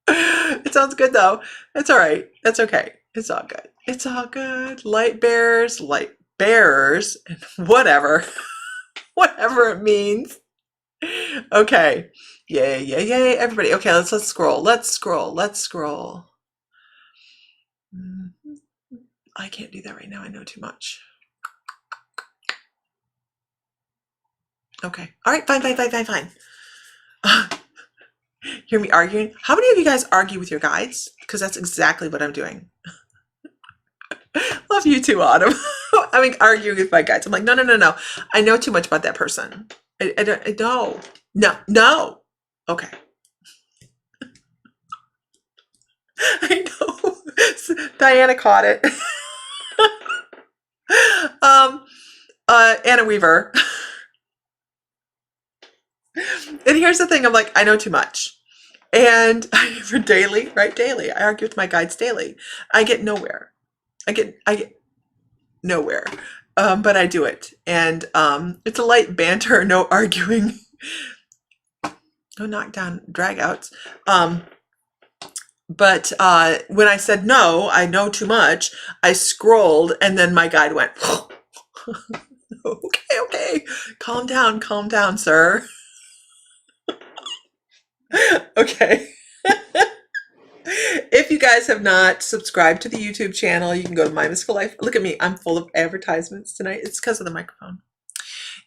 It sounds good though. It's all right. That's okay. It's all good. It's all good. Light bearers, and whatever. Whatever it means. Okay. Yay, yay, yay, everybody. Okay, let's scroll. Let's scroll. I can't do that right now. I know too much. Okay. All right, fine. Hear me arguing? How many of you guys argue with your guides? Because that's exactly what I'm doing. Love you too, Autumn. I mean, arguing with my guides. I'm like, no. I know too much about that person. I don't. No. Okay. I know. Diana caught it. Anna Weaver. And here's the thing. I'm like, I know too much. And for daily, I argue with my guides daily. I get nowhere. I get nowhere. But I do it. And it's a light banter, no arguing. No knockdown dragouts. But when I said no, I know too much, I scrolled and then my guide went, okay. Calm down, sir. Okay. If you guys have not subscribed to the YouTube channel, you can go to My Mystical Life. Look at me. I'm full of advertisements tonight. It's because of the microphone.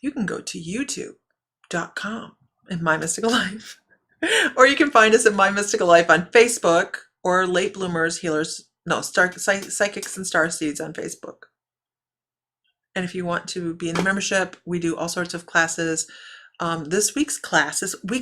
You can go to youtube.com and My Mystical Life. Or you can find us at My Mystical Life on Facebook or Late Bloomers, Healers, Psychics and Starseeds on Facebook. And if you want to be in the membership, we do all sorts of classes. This week's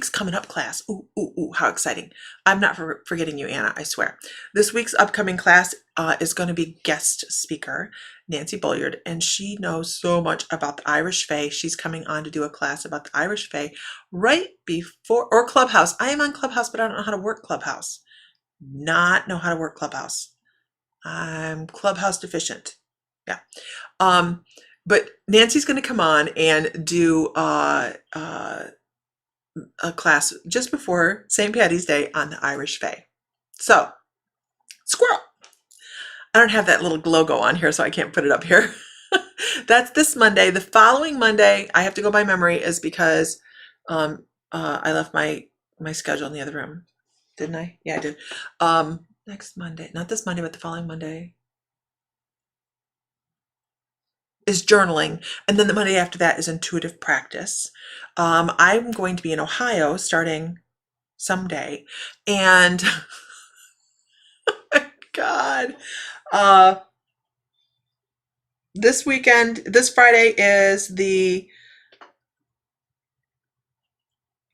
coming up class. Ooh, how exciting. I'm not forgetting you, Anna, I swear. This week's upcoming class is going to be guest speaker, Nancy Bulliard, and she knows so much about the Irish Fae. She's coming on to do a class about the Irish Fae right before, or Clubhouse. I am on Clubhouse, but I don't know how to work Clubhouse. I'm Clubhouse deficient. Yeah. But Nancy's going to come on and do a class just before St. Patty's Day on the Irish Fae. So, squirrel. I don't have that little logo on here, so I can't put it up here. That's this Monday. The following Monday, I have to go by memory, is because I left my schedule in the other room. Didn't I? Yeah, I did. Next Monday, not this Monday, but the following Monday is journaling. And then the Monday after that is intuitive practice. I'm going to be in Ohio starting someday. And God, uh, this weekend, this Friday is the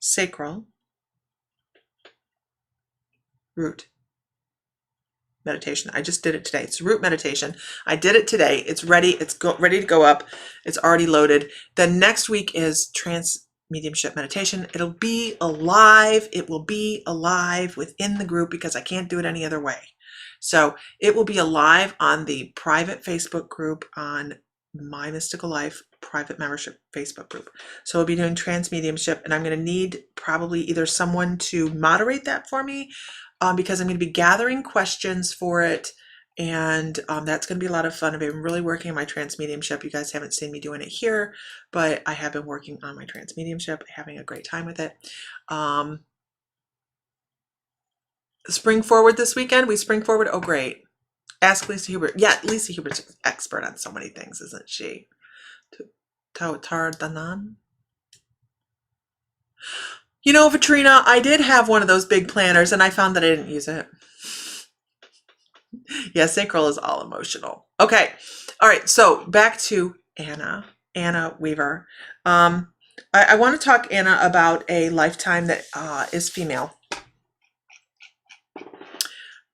Sacral root meditation. I just did it today. It's root meditation. I did it today. It's ready. It's ready to go up. It's already loaded. Then next week is trance mediumship meditation. It'll be alive. It will be alive within the group because I can't do it any other way. So it will be alive on the private Facebook group on My Mystical Life private membership Facebook group. So we'll be doing trance mediumship, and I'm going to need probably either someone to moderate that for me, because I'm going to be gathering questions for it, and that's going to be a lot of fun. I've been really working on my trance mediumship. You guys haven't seen me doing it here, but I have been working on my trance mediumship, having a great time with it. Spring forward this weekend. We spring forward. Oh, great. Ask Lisa Hubert. Yeah, Lisa Hubert's an expert on so many things, isn't she? Tardanan. You know, Vitrina, I did have one of those big planners and I found that I didn't use it. Yeah, sacral is all emotional. Okay. All right. So back to Anna Weaver. I want to talk, Anna, about a lifetime that is female.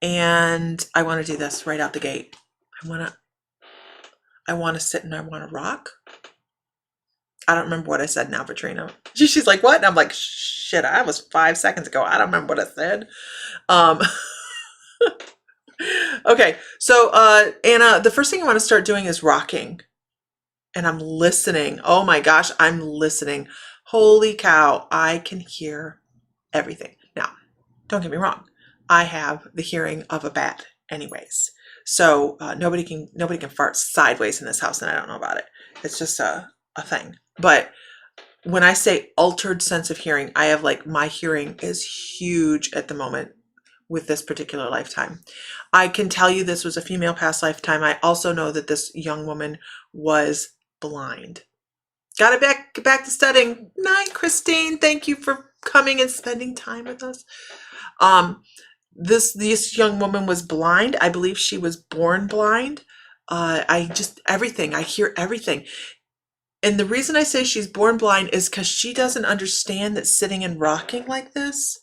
And I want to do this right out the gate. I want to sit and I want to rock. I don't remember what I said now, Vitrina. She's like, what? And I'm like, shit, that was 5 seconds ago. I don't remember what I said. Okay, so Anna, the first thing I want to start doing is rocking. And I'm listening. Oh my gosh, I'm listening. Holy cow, I can hear everything. Now, don't get me wrong. I have the hearing of a bat anyways. So nobody can fart sideways in this house and I don't know about it. It's just a thing. But when I say altered sense of hearing, I have like, my hearing is huge at the moment with this particular lifetime. I can tell you this was a female past lifetime. I also know that this young woman was blind. Got to get back to studying. Night, Christine. Thank you for coming and spending time with us. This young woman was blind. I believe she was born blind. Everything. I hear everything. And the reason I say she's born blind is because she doesn't understand that sitting and rocking like this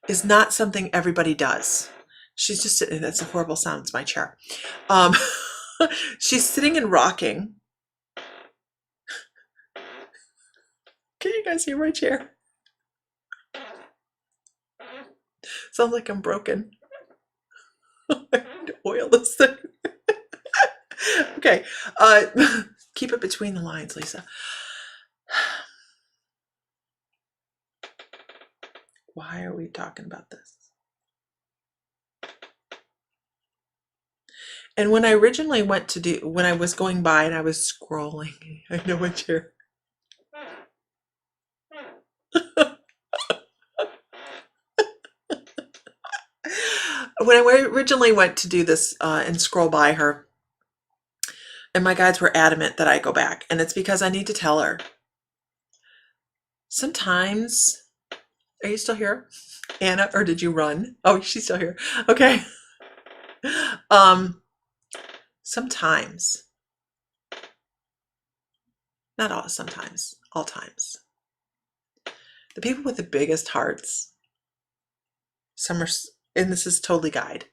is not something everybody does. She's just sitting. That's a horrible sound. It's my chair. She's sitting and rocking. Can you guys hear my chair? Sounds like I'm broken. I need to oil this thing. Okay. Keep it between the lines, Lisa. Why are we talking about this? And when I originally went to when I was going by and I was scrolling, I know what chair. When I originally went to do this and scroll by her, and my guides were adamant that I go back, and it's because I need to tell her. Sometimes, are you still here, Anna, or did you run? Oh, she's still here. Okay. Sometimes, not all, sometimes, all times, the people with the biggest hearts, some are, and this is totally guide,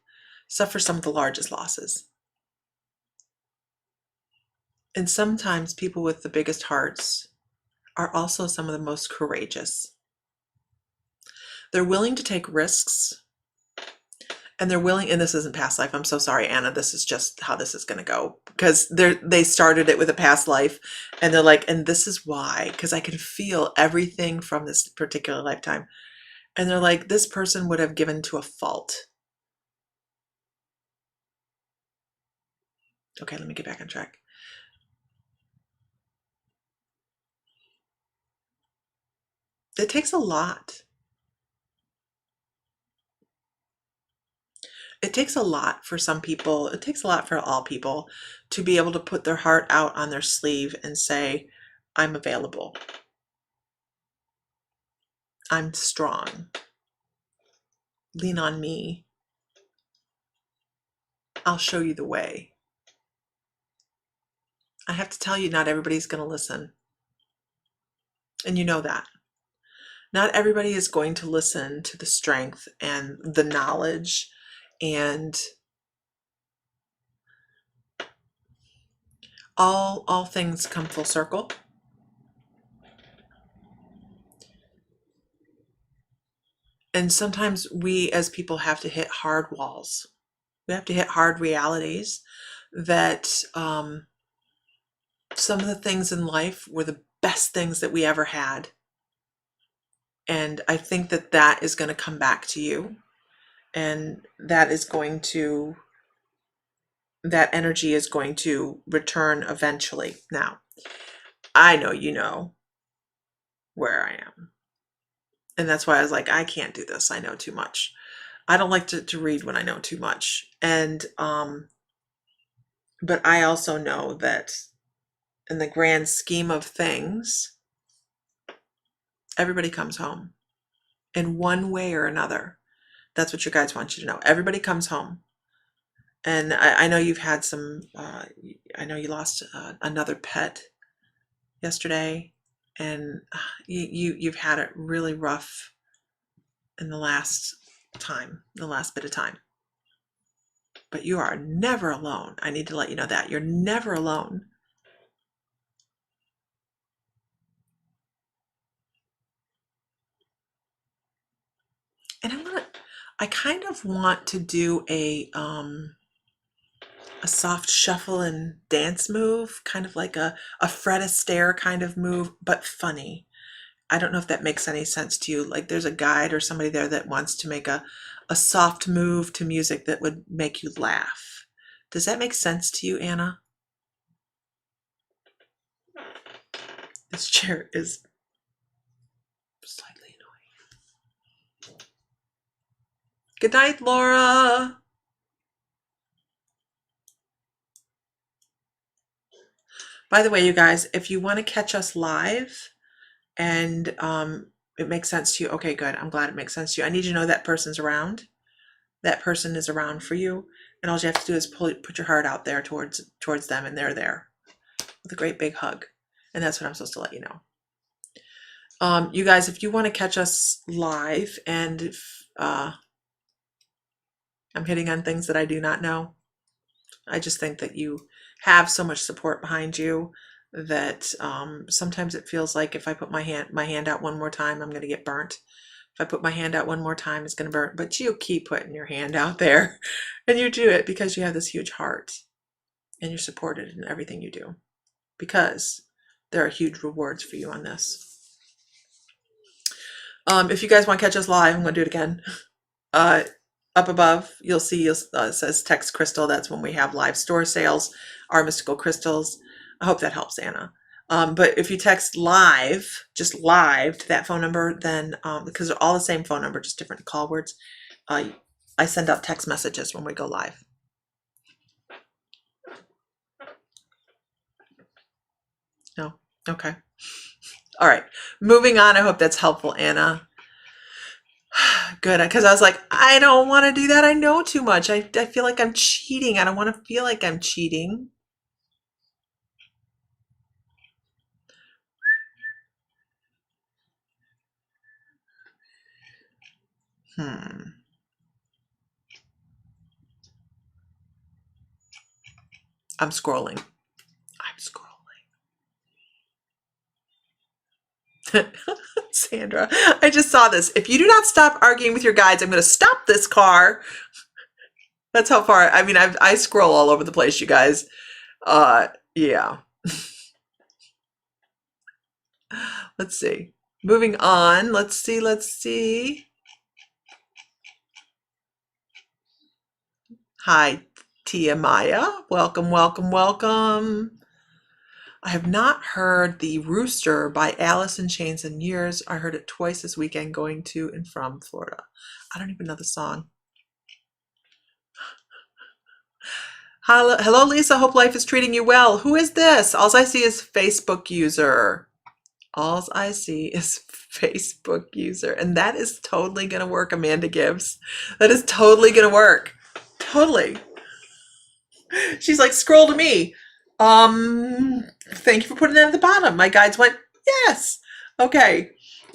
suffer some of the largest losses. And sometimes people with the biggest hearts are also some of the most courageous. They're willing to take risks, and they're willing, and this isn't past life. I'm so sorry, Anna. This is just how this is going to go, because they started it with a past life, and they're like, and this is why, because I can feel everything from this particular lifetime. And they're like, this person would have given to a fault. Okay, let me get back on track. It takes a lot It takes a lot for some people. It takes a lot for all people to be able to put their heart out on their sleeve and say, I'm available. I'm strong. Lean on me. I'll show you the way. I have to tell you, not everybody's going to listen. And you know that. Not everybody is going to listen to the strength and the knowledge, and all things come full circle. And sometimes we as people have to hit hard walls. We have to hit hard realities that some of the things in life were the best things that we ever had. And I think that that is going to come back to you. And that energy is going to return eventually. Now, I know you know where I am. And that's why I was like, I can't do this. I know too much. I don't like to read when I know too much. And, but I also know that in the grand scheme of things, everybody comes home in one way or another. That's what your guides want you to know. Everybody comes home. And I know you've had some, I know you lost another pet yesterday, and you've had it really rough in the last bit of time. But you are never alone. I need to let you know that. You're never alone. And I kind of want to do a soft shuffle and dance move, kind of like a Fred Astaire kind of move, but funny. I don't know if that makes any sense to you. Like there's a guide or somebody there that wants to make a soft move to music that would make you laugh. Does that make sense to you, Anna? This chair is slightly annoying. Good night, Laura. By the way, you guys, if you want to catch us live and it makes sense to you, okay, good. I'm glad it makes sense to you. I need you to know that person's around. That person is around for you. And all you have to do is put your heart out there towards them, and they're there with a great big hug. And that's what I'm supposed to let you know. You guys, if you want to catch us live, and if, I'm hitting on things that I do not know, I just think that you have so much support behind you that sometimes it feels like if I put my hand out one more time, I'm going to get burnt. If I put my hand out one more time, it's going to burn. But you keep putting your hand out there, and you do it because you have this huge heart, and you're supported in everything you do, because there are huge rewards for you on this. If you guys want to catch us live, I'm going to do it again. Up above, you'll see it says text crystal. That's when we have live store sales, our mystical crystals. I hope that helps, Anna. But if you text live, just live to that phone number, then because they're all the same phone number, just different call words, I send out text messages when we go live. No? Okay. All right. Moving on. I hope that's helpful, Anna. Good, because I was like, I don't want to do that. I know too much. I feel like I'm cheating. I don't want to feel like I'm cheating. I'm scrolling. Sandra, I just saw this. If you do not stop arguing with your guides, I'm going to stop this car. That's how far. I mean, I scroll all over the place, you guys. Yeah. Let's see. Moving on. Let's see. Hi, Tia Maya. Welcome. I have not heard The Rooster by Alice in Chains in years. I heard it twice this weekend going to and from Florida. I don't even know the song. Hello, Lisa. Hope life is treating you well. Who is this? All I see is Facebook user. All I see is Facebook user. And that is totally going to work, Amanda Gibbs. That is totally going to work. Totally. She's like, scroll to me. Thank you for putting that at the bottom. My guides went, yes. Okay.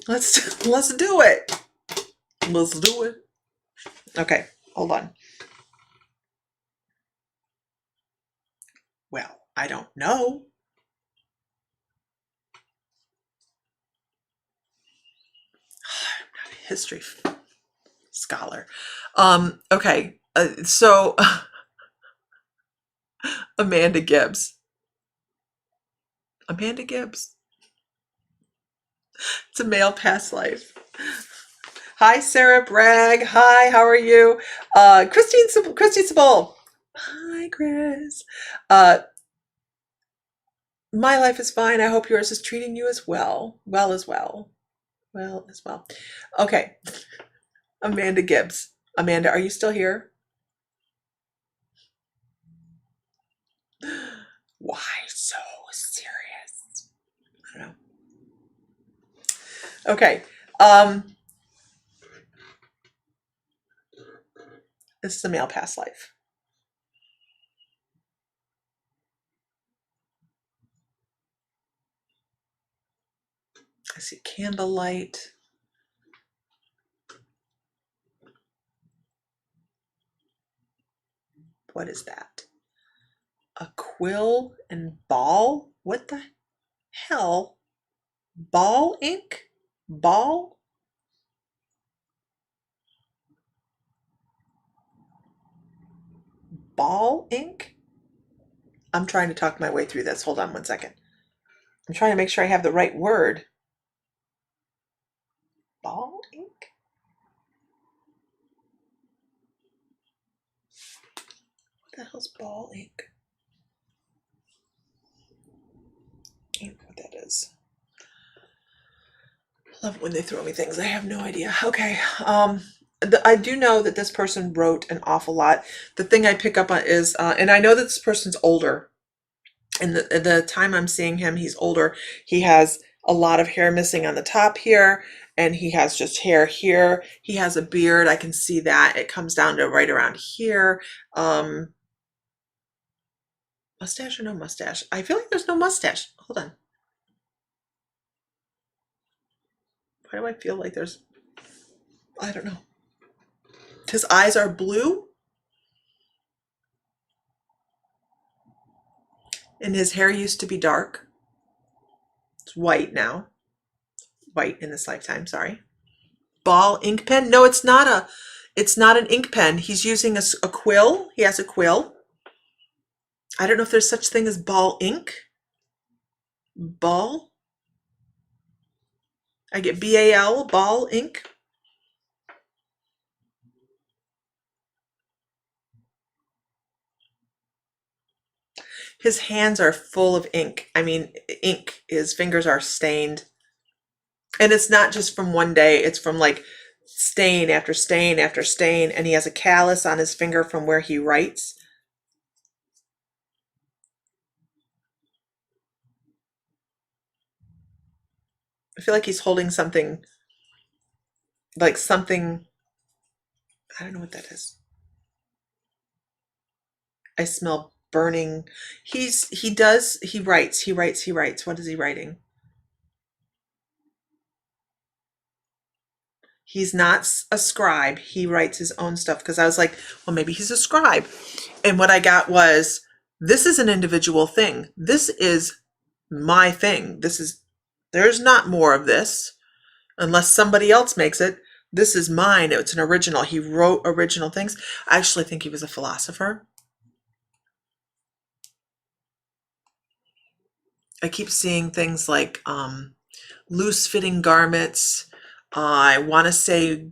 Let's do it. Let's do it. Okay, hold on. Well, I don't know. I'm not a history scholar. Okay, so Amanda Gibbs. Amanda Gibbs. It's a male past life. Hi, Sarah Bragg. Hi, how are you? Christine Sabol. Hi, Chris. My life is fine. I hope yours is treating you as well. Well as well. Well as well. Okay. Amanda Gibbs. Amanda, are you still here? Why so serious? I don't know. Okay. This is a male past life. I see candlelight. What is that? A quill and ball? What the hell? Ball ink? Ball? Ball ink? I'm trying to talk my way through this. Hold on one second. I'm trying to make sure I have the right word. Ball ink? What the hell's ball ink? I don't know what that is. I love it when they throw me things. I have no idea. Okay. I do know that this person wrote an awful lot. The thing I pick up on is, and I know that this person's older. And the time I'm seeing him, he's older. He has a lot of hair missing on the top here, and he has just hair here. He has a beard. I can see that. It comes down to right around here. Mustache or no mustache? I feel like there's no mustache. Hold on. Why do I feel like there's... I don't know. His eyes are blue. And his hair used to be dark. It's white now. White in this lifetime, sorry. Ball ink pen? No, it's not an ink pen. He's using a quill. He has a quill. I don't know if there's such thing as ball ink. Ball. I get BAL, ball ink. His hands are full of ink. I mean, ink. His fingers are stained. And it's not just from one day. It's from like stain after stain after stain. And he has a callus on his finger from where he writes. I feel like he's holding something, like something, I don't know what that is. I smell burning. He writes. What is he writing? He's not a scribe. He writes his own stuff, because I was like, well, maybe he's a scribe. And what I got was, this is an individual thing. This is my thing. There's not more of this unless somebody else makes it. This is mine. It's an original. He wrote original things. I actually think he was a philosopher. I keep seeing things like loose fitting garments. I want to say,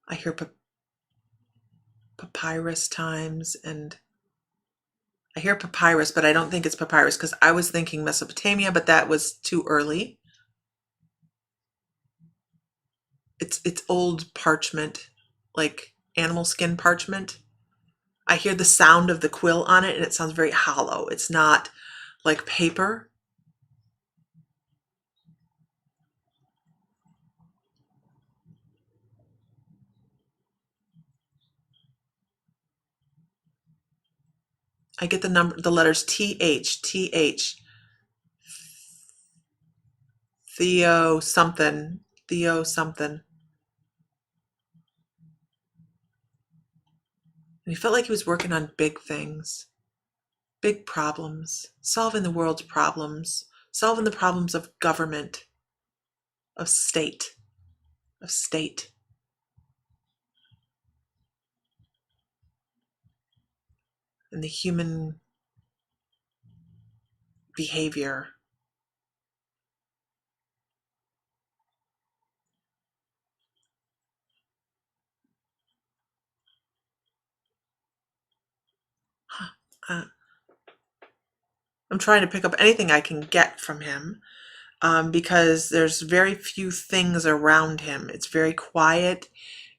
I hear papyrus times, and I hear papyrus, but I don't think it's papyrus, because I was thinking Mesopotamia, but that was too early. It's old parchment, like animal skin parchment. I hear the sound of the quill on it and it sounds very hollow. It's not like paper. I get the letters TH, Theo something, Theo something. And he felt like he was working on big things, big problems, solving the world's problems, solving the problems of government, of state, of state. And the human behavior. Uh, I'm trying to pick up anything I can get from him because there's very few things around him. It's very quiet,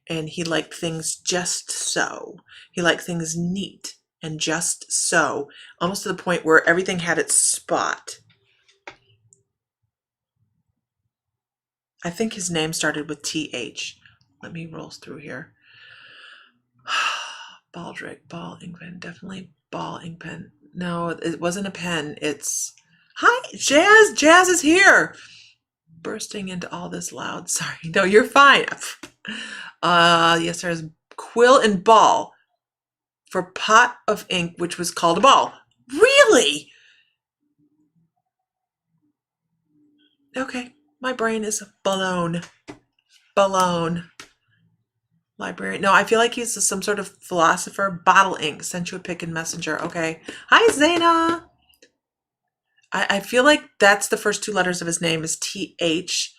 and he liked things just so. He liked things neat and just so, almost to the point where everything had its spot. I think his name started with TH. Let me roll through here. Baldrick, ball, ink pen, definitely ball, ink pen. No, it wasn't a pen. It's, hi, Jazz. Jazz is here. Bursting into all this loud. Sorry. No, you're fine. Yes, there's quill and ball for pot of ink, which was called a ball. Really? Okay. My brain is blown. Blown. Librarian. No, I feel like he's some sort of philosopher. Bottle ink. Sent you a pic in Messenger. Okay. Hi, Zaina. I feel like that's the first two letters of his name is TH.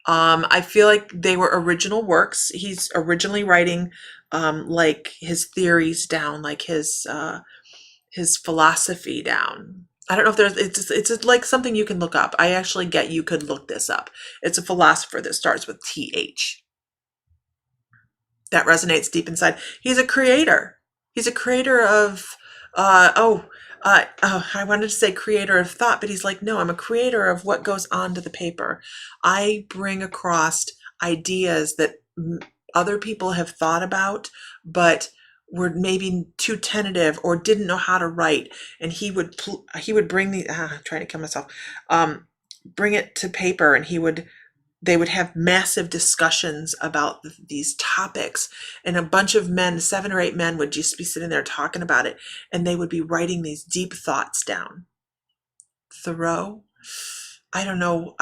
I feel like they were original works. He's originally writing like his theories down, like his philosophy down. I don't know if there's it's like something you can look up. I actually get you could look this up. It's a philosopher that starts with TH. That resonates deep inside. He's a creator. He's a creator of I wanted to say creator of thought, but he's like, no, I'm a creator of what goes onto the paper. I bring across ideas that other people have thought about, but were maybe too tentative or didn't know how to write. And he would bring I'm trying to kill myself, bring it to paper, and they would have massive discussions about these topics, and a bunch of men, 7 or 8 men, would just be sitting there talking about it, and they would be writing these deep thoughts down. Thoreau? I don't know.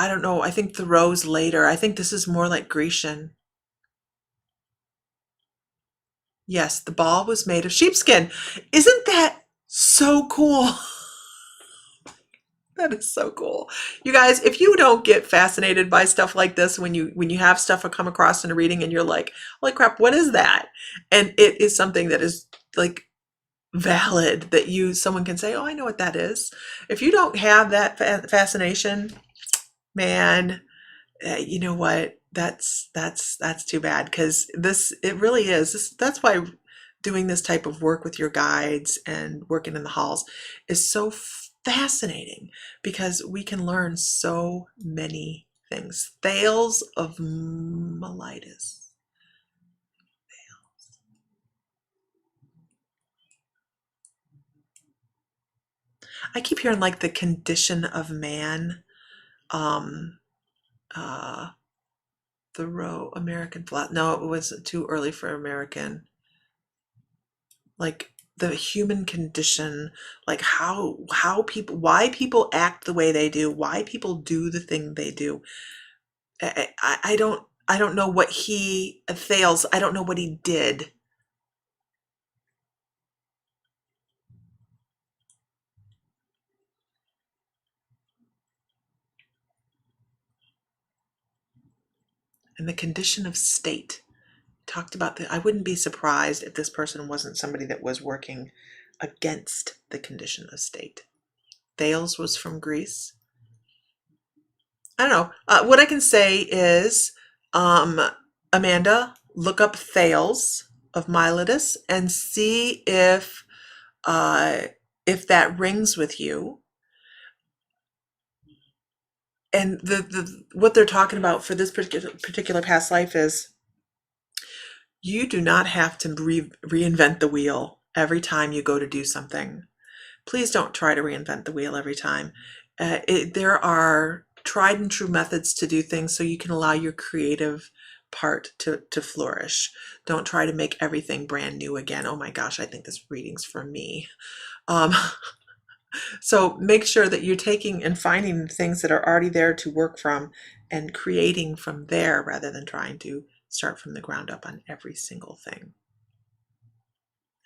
I think Thoreau's later. I think this is more like Grecian. Yes, the ball was made of sheepskin. Isn't that so cool? That is so cool. You guys, if you don't get fascinated by stuff like this when you have stuff come across in a reading and you're like, holy crap, what is that? And it is something that is like valid that someone can say, oh, I know what that is. If you don't have that fascination, man, you know what? That's too bad, because it really is. That's why doing this type of work with your guides and working in the halls is so fascinating, because we can learn so many things. Thales of Miletus. I keep hearing like the condition of man. Uh, Thoreau, American flat. No, it was too early for American. Like the human condition, like why people act the way they do, why people do the thing they do. I don't know what Thales, I don't know what he did. And the condition of state. Talked about I wouldn't be surprised if this person wasn't somebody that was working against the condition of state. Thales was from Greece. I don't know. What I can say is, Amanda, look up Thales of Miletus and see if that rings with you. And what they're talking about for this particular past life is you do not have to reinvent the wheel every time you go to do something. Please don't try to reinvent the wheel every time. There are tried and true methods to do things so you can allow your creative part to flourish. Don't try to make everything brand new again. Oh my gosh, I think this reading's for me. So make sure that you're taking and finding things that are already there to work from and creating from there rather than trying to start from the ground up on every single thing.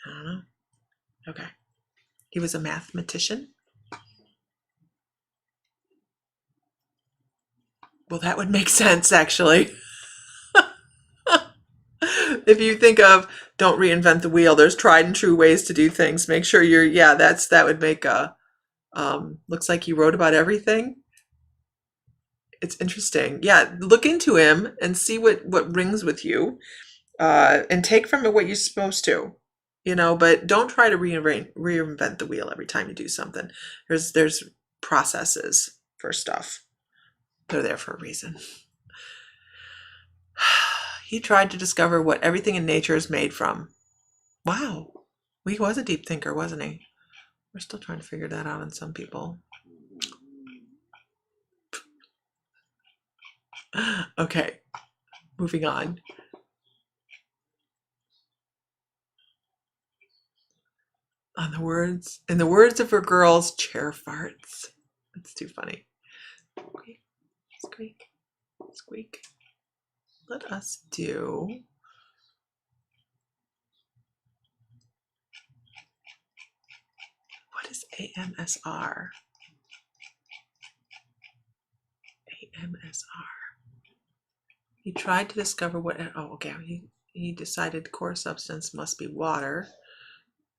I don't know. Okay. He was a mathematician. Well, that would make sense, actually. If you think of don't reinvent the wheel, there's tried and true ways to do things. Make sure that would make a, looks like he wrote about everything. It's interesting. Yeah, look into him and see what rings with you, and take from it what you're supposed to, but don't try to reinvent the wheel every time you do something. There's processes for stuff. They're there for a reason. He tried to discover what everything in nature is made from. Wow. He was a deep thinker, wasn't he? We're still trying to figure that out on some people. Okay, moving on. In the words of her girls, chair farts. That's too funny. Squeak, squeak, squeak. Let us do what is AMSR? AMSR. He tried to discover what. Oh, okay. He decided core substance must be water.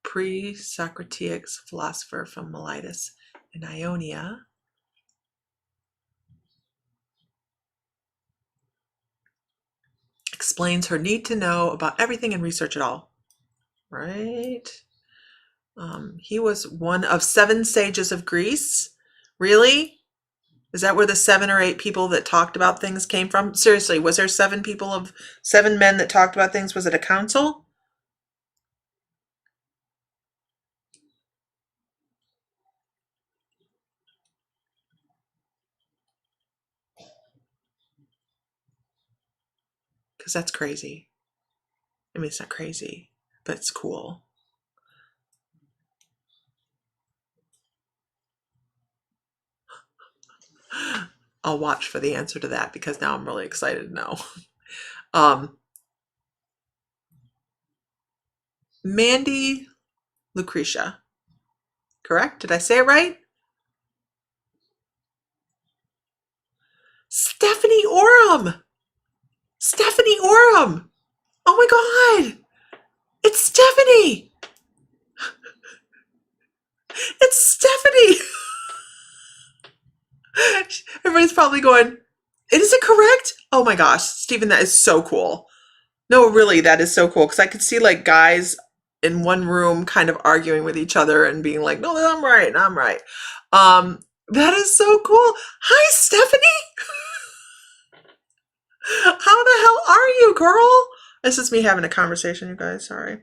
Pre-Socratic philosopher from Miletus in Ionia. Explains her need to know about everything and research it all. Right? He was one of 7 sages of Greece. Really? Is that where the 7 or 8 people that talked about things came from? Seriously, was there 7 men that talked about things? Was it a council? Because that's crazy. I mean, it's not crazy, but it's cool. I'll watch for the answer to that because now I'm really excited to know. Mandy Lucretia. Correct? Did I say it right? Stephanie Oram! Stephanie Oram! Oh my God! It's Stephanie! It's Stephanie! Everybody's probably going, is it correct? Oh my gosh, Stephen, that is so cool. No, really, that is so cool because I could see like guys in one room kind of arguing with each other and being like, no, I'm right, I'm right. That is so cool. Hi, Stephanie! How the hell are you, girl? This is me having a conversation, you guys, sorry.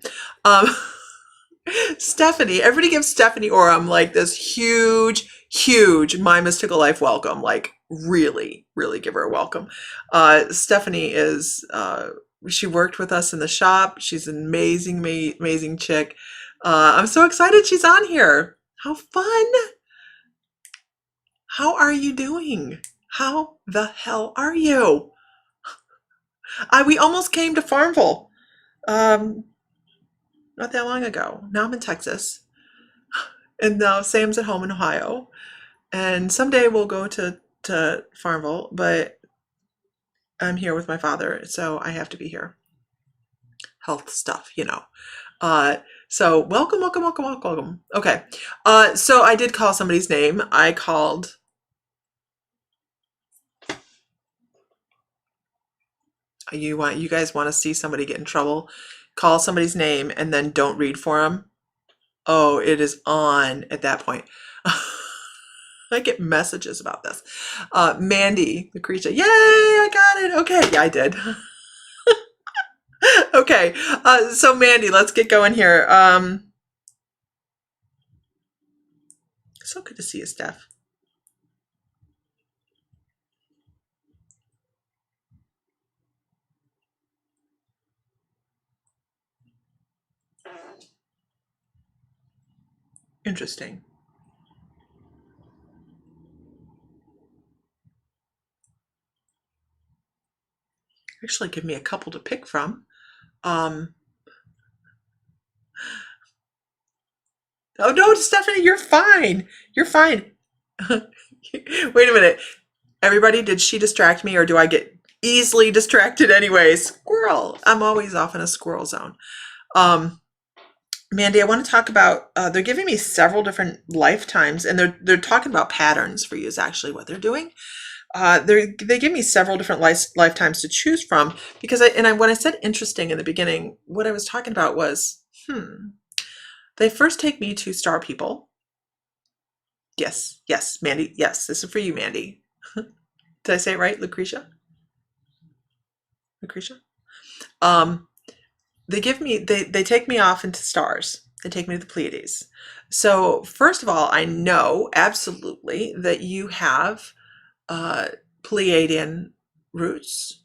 Stephanie, everybody gives Stephanie Oram like this huge My Mystical Life welcome. Like really, really give her a welcome. Stephanie is, she worked with us in the shop. She's an amazing chick. I'm so excited she's on here. How fun. How are you doing? How the hell are you? We almost came to Farmville. Not that long ago. Now I'm in Texas. And now Sam's at home in Ohio. And someday we'll go to Farmville, but I'm here with my father, so I have to be here. Health stuff, So welcome. Okay. So I did call somebody's name. I called You guys want to see somebody get in trouble, call somebody's name and then don't read for them. Oh, it is on at that point. I get messages about this. Mandy, Lucretia, yay, I got it. Okay, yeah, I did. Okay, so Mandy, let's get going here. So good to see you, Steph. Interesting. Actually, give me a couple to pick from. Oh no, Stephanie, you're fine. You're fine. Wait a minute. Everybody, did she distract me or do I get easily distracted anyway? Squirrel. I'm always off in a squirrel zone. Mandy, I want to talk about, they're giving me several different lifetimes and they're talking about patterns for you is actually what they're doing. They give me several different lifetimes to choose from because when I said interesting in the beginning, what I was talking about was, they first take me to star people. Yes, Mandy. Yes, this is for you, Mandy. Did I say it right, Lucretia? Lucretia? They take me off into stars. They take me to the Pleiades. So first of all, I know absolutely that you have Pleiadian roots.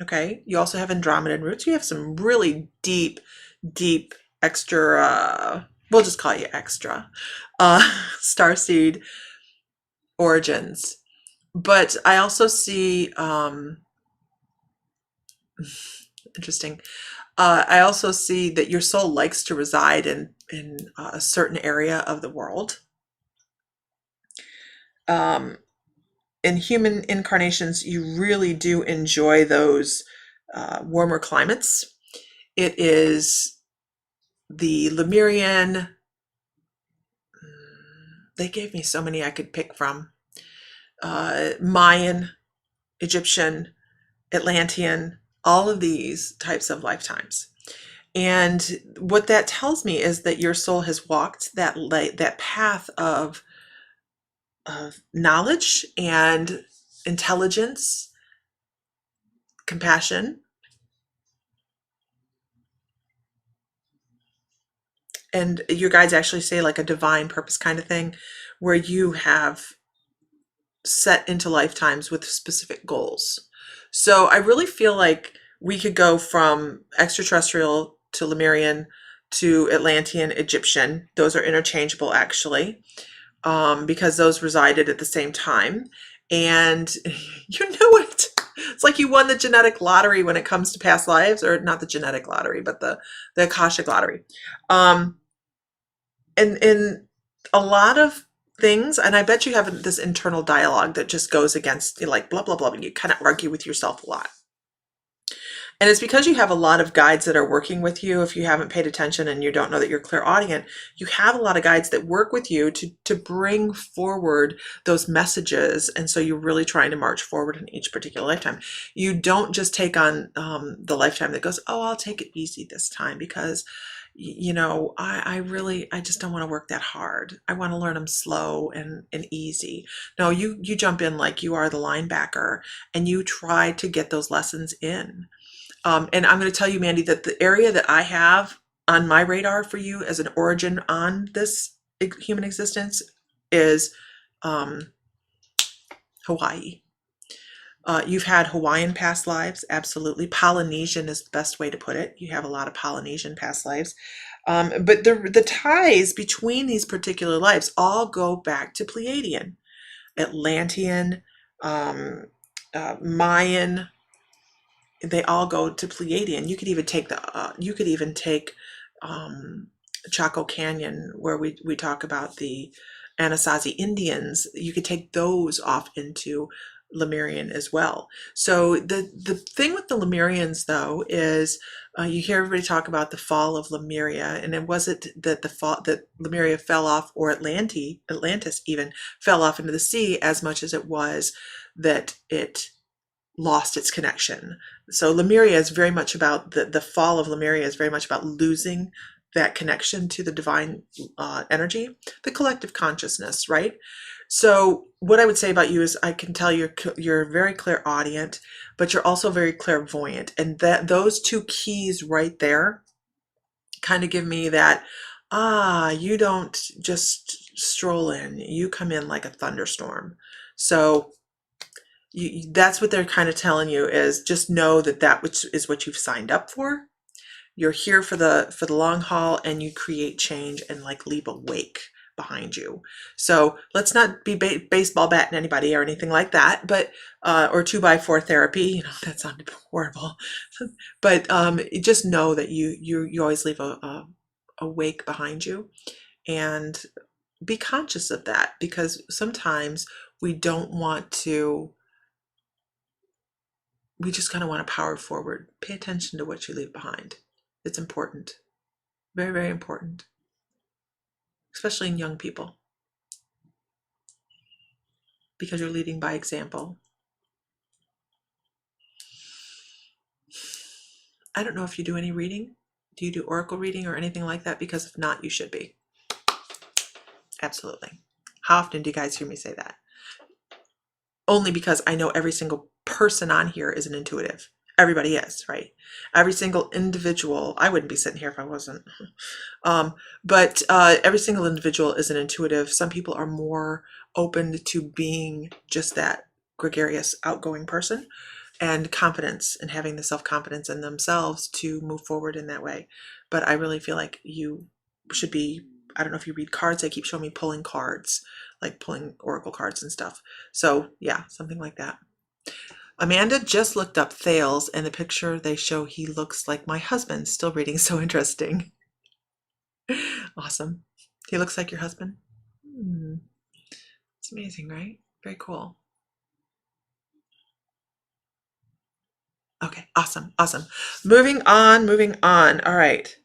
Okay. You also have Andromedan roots. You have some really deep extra, we'll just call you extra, starseed origins. But I also see, interesting. I also see that your soul likes to reside in a certain area of the world. In human incarnations, you really do enjoy those warmer climates. It is the Lemurian. They gave me so many I could pick from. Mayan, Egyptian, Atlantean, all of these types of lifetimes. And what that tells me is that your soul has walked that path of knowledge and intelligence, compassion, and your guides actually say like a divine purpose kind of thing, where you have set into lifetimes with specific goals. So I really feel like we could go from extraterrestrial to Lemurian to Atlantean, Egyptian. Those are interchangeable actually, because those resided at the same time. And you know it. It's like you won the genetic lottery when it comes to past lives, or not the genetic lottery, but the Akashic lottery. And in a lot of things, and I bet you have this internal dialogue that just goes against, like, blah, blah, blah, and you kind of argue with yourself a lot. And it's because you have a lot of guides that are working with you. If you haven't paid attention and you don't know that you're clairaudient, you have a lot of guides that work with you to bring forward those messages. And so you're really trying to march forward in each particular lifetime. You don't just take on the lifetime that goes, oh, I'll take it easy this time because, you know, I just don't want to work that hard. I want to learn them slow and easy. No, you jump in like you are the linebacker and you try to get those lessons in. And I'm going to tell you, Mandy, that the area that I have on my radar for you as an origin on this human existence is Hawaii. You've had Hawaiian past lives, absolutely. Polynesian is the best way to put it. You have a lot of Polynesian past lives. But the ties between these particular lives all go back to Pleiadian, Atlantean, Mayan. They all go to Pleiadian. You could even take Chaco Canyon, where we talk about the Anasazi Indians. You could take those off into Lemurian as well. So the thing with the Lemurians, though, is you hear everybody talk about the fall of Lemuria, and it wasn't that that Lemuria fell off, or Atlantis even fell off into the sea, as much as it was that it lost its connection. So Lemuria is very much about the fall of Lemuria is very much about losing that connection to the divine energy, the collective consciousness, right? So what I would say about you is I can tell you're very clairaudient, but you're also very clairvoyant, and that those two keys right there kind of give me that, you don't just stroll in, you come in like a thunderstorm. So that's what they're kind of telling you, is just know that which is what you've signed up for. You're here for the long haul, and you create change and like leave a wake behind you. So let's not be baseball batting anybody or anything like that, but or 2x4 therapy, that sounded horrible. But just know that you always leave a wake behind you, and be conscious of that, because sometimes we don't want to, we just kind of want to power forward. Pay attention to what you leave behind. It's important. Very, very important. Especially in young people. Because you're leading by example. I don't know if you do any reading. Do you do oracle reading or anything like that? Because if not, you should be. Absolutely. How often do you guys hear me say that? Only because I know every single person on here is an intuitive. Everybody is, right? Every single individual, I wouldn't be sitting here if I wasn't. But every single individual is an intuitive. Some people are more open to being just that gregarious, outgoing person, and confidence, and having the self-confidence in themselves to move forward in that way. But I really feel like you should be, I don't know if you read cards, they keep showing me pulling cards, like pulling oracle cards and stuff. So yeah, something like that. Amanda just looked up Thales, and the picture they show, he looks like my husband. Still reading, so interesting. Awesome. He looks like your husband? It's amazing, right? Very cool. Okay, awesome, awesome. Moving on. All right.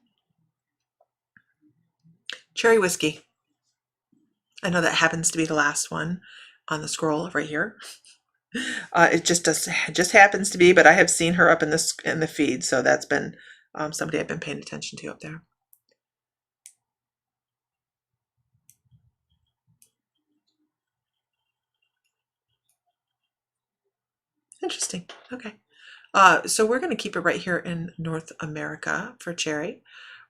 Cherry whiskey. I know that happens to be the last one on the scroll right here. It just happens to be, but I have seen her up in the feed, so that's been somebody I've been paying attention to up there. Interesting. Okay. So we're going to keep it right here in North America for Cherry.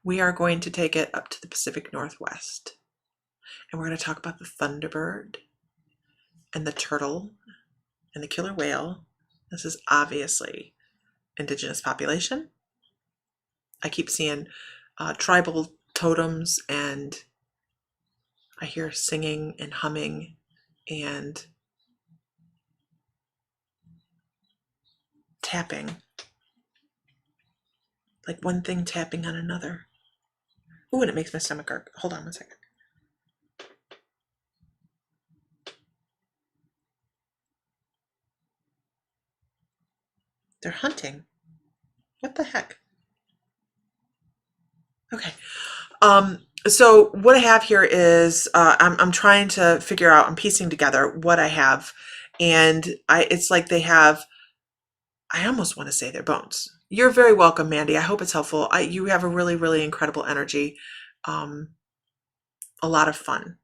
We are going to take it up to the Pacific Northwest, and we're going to talk about the thunderbird and the turtle and the killer whale. This is obviously indigenous population. I keep seeing tribal totems, and I hear singing and humming and tapping, like one thing tapping on another. Ooh, and it makes my stomach gurgle. Hold on one second. They're hunting. What the heck? Okay. So what I have here is I'm trying to figure out, I'm piecing together what I have, and it's like they have, I almost want to say their bones. You're very welcome, Mandy. I hope it's helpful. You have a really, really incredible energy. A lot of fun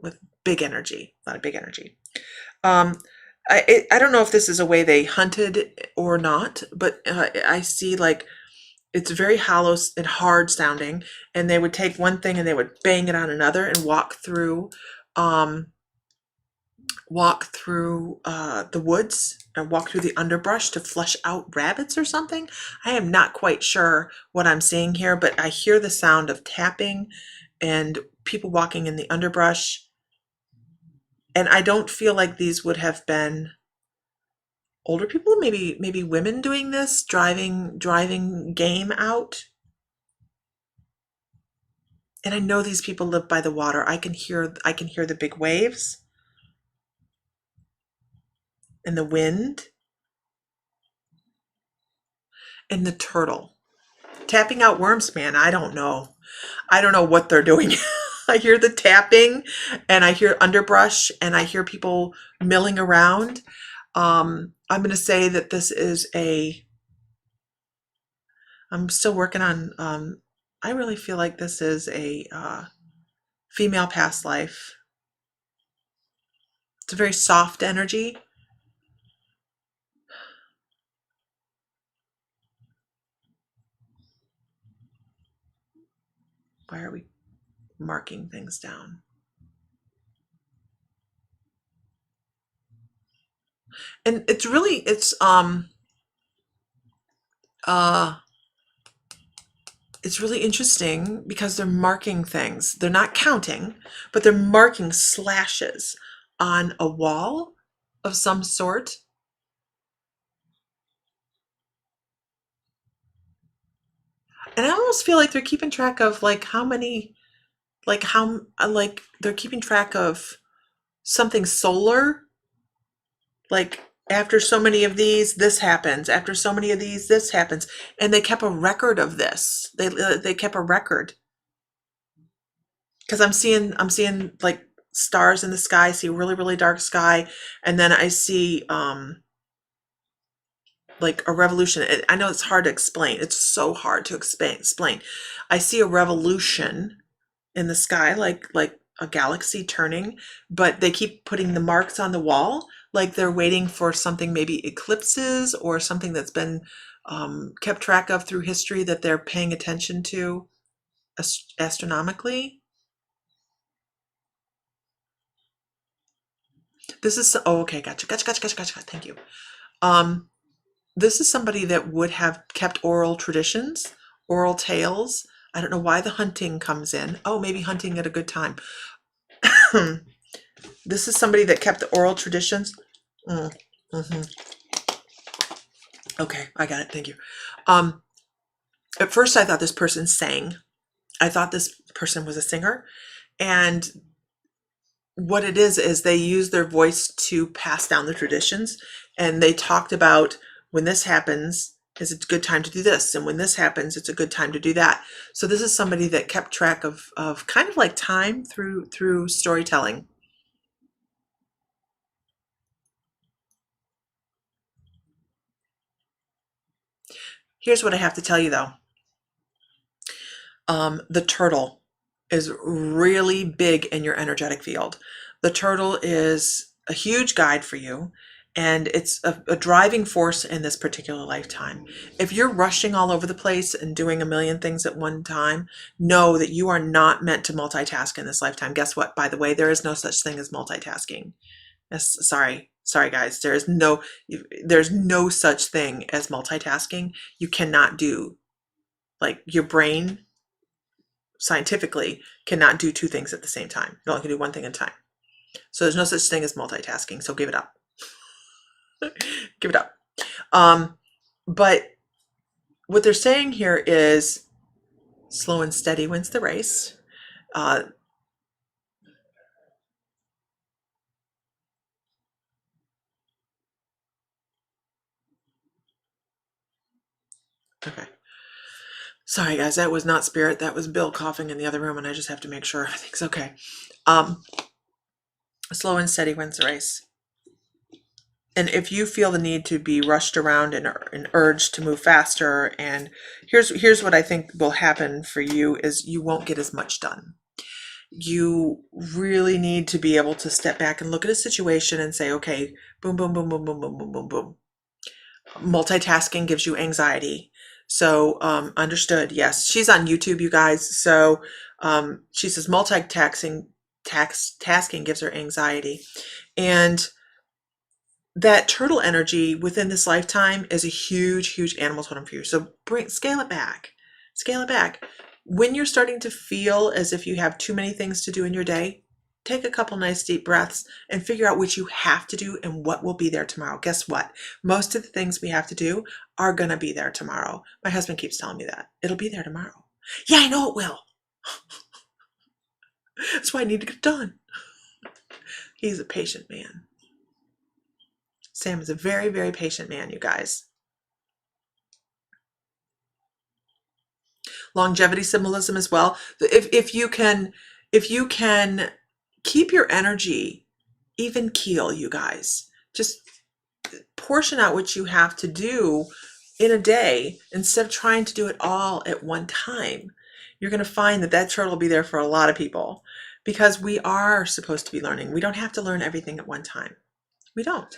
with big energy, a lot of big energy. I don't know if this is a way they hunted or not, but I see like it's very hollow and hard sounding, and they would take one thing and they would bang it on another and walk through the woods and walk through the underbrush to flush out rabbits or something. I am not quite sure what I'm seeing here, but I hear the sound of tapping and people walking in the underbrush. And I don't feel like these would have been older people, maybe women doing this, driving game out. And I know these people live by the water. I can hear the big waves and the wind and the turtle tapping out worms. Man, I don't know what they're doing. I hear the tapping, and I hear underbrush, and I hear people milling around. I'm going to say that this is I'm still working on, I really feel like this is a female past life. It's a very soft energy. Why are we marking things down? And it's really, it's really interesting because they're marking things. They're not counting, but they're marking slashes on a wall of some sort. And I almost feel like they're keeping track of like how many, like how, like they're keeping track of something solar. Like after so many of these, this happens. After so many of these, this happens. And they kept a record of this. They kept a record. Because I'm seeing like stars in the sky. I see a really, really dark sky. And then I see like a revolution. I know it's hard to explain. It's so hard to explain. I see a revolution in the sky, like a galaxy turning, but they keep putting the marks on the wall, like they're waiting for something, maybe eclipses or something that's been kept track of through history that they're paying attention to astronomically. This is, oh, okay, gotcha. Thank you. This is somebody that would have kept oral traditions, oral tales. I don't know why the hunting comes in. Oh, maybe hunting at a good time. This is somebody that kept the oral traditions. Okay, I got it. Thank you. At first, I thought this person sang. I thought this person was a singer. And what it is they use their voice to pass down the traditions. And they talked about when this happens, is it a good time to do this? And when this happens, it's a good time to do that. So this is somebody that kept track of kind of like time through storytelling. Here's what I have to tell you though. The turtle is really big in your energetic field. The turtle is a huge guide for you, and it's a driving force in this particular lifetime. If you're rushing all over the place and doing a million things at one time, know that you are not meant to multitask in this lifetime. Guess what? By the way, there is no such thing as multitasking. Sorry guys, there's no such thing as multitasking. You cannot do, like, your brain scientifically cannot do two things at the same time. You only can do one thing at a time. So there's no such thing as multitasking. So give it up. Give it up. But what they're saying here is slow and steady wins the race. Okay. Sorry guys, that was not spirit. That was Bill coughing in the other room, and I just have to make sure everything's okay. Slow and steady wins the race. And if you feel the need to be rushed around and urged to move faster, and here's what I think will happen for you is you won't get as much done. You really need to be able to step back and look at a situation and say, okay, boom, boom, boom, boom, boom, boom, boom, boom, boom. Multitasking gives you anxiety. So understood. Yes, she's on YouTube, you guys. So she says tasking gives her anxiety. And that turtle energy within this lifetime is a huge, huge animal totem for you. So scale it back. Scale it back. When you're starting to feel as if you have too many things to do in your day, take a couple nice deep breaths and figure out what you have to do and what will be there tomorrow. Guess what? Most of the things we have to do are going to be there tomorrow. My husband keeps telling me that. It'll be there tomorrow. Yeah, I know it will. That's why I need to get it done. He's a patient man. Sam is a very, very patient man, you guys. Longevity symbolism as well. If you can keep your energy even keel, you guys, just portion out what you have to do in a day instead of trying to do it all at one time. You're going to find that that turtle will be there for a lot of people, because we are supposed to be learning. We don't have to learn everything at one time. We don't.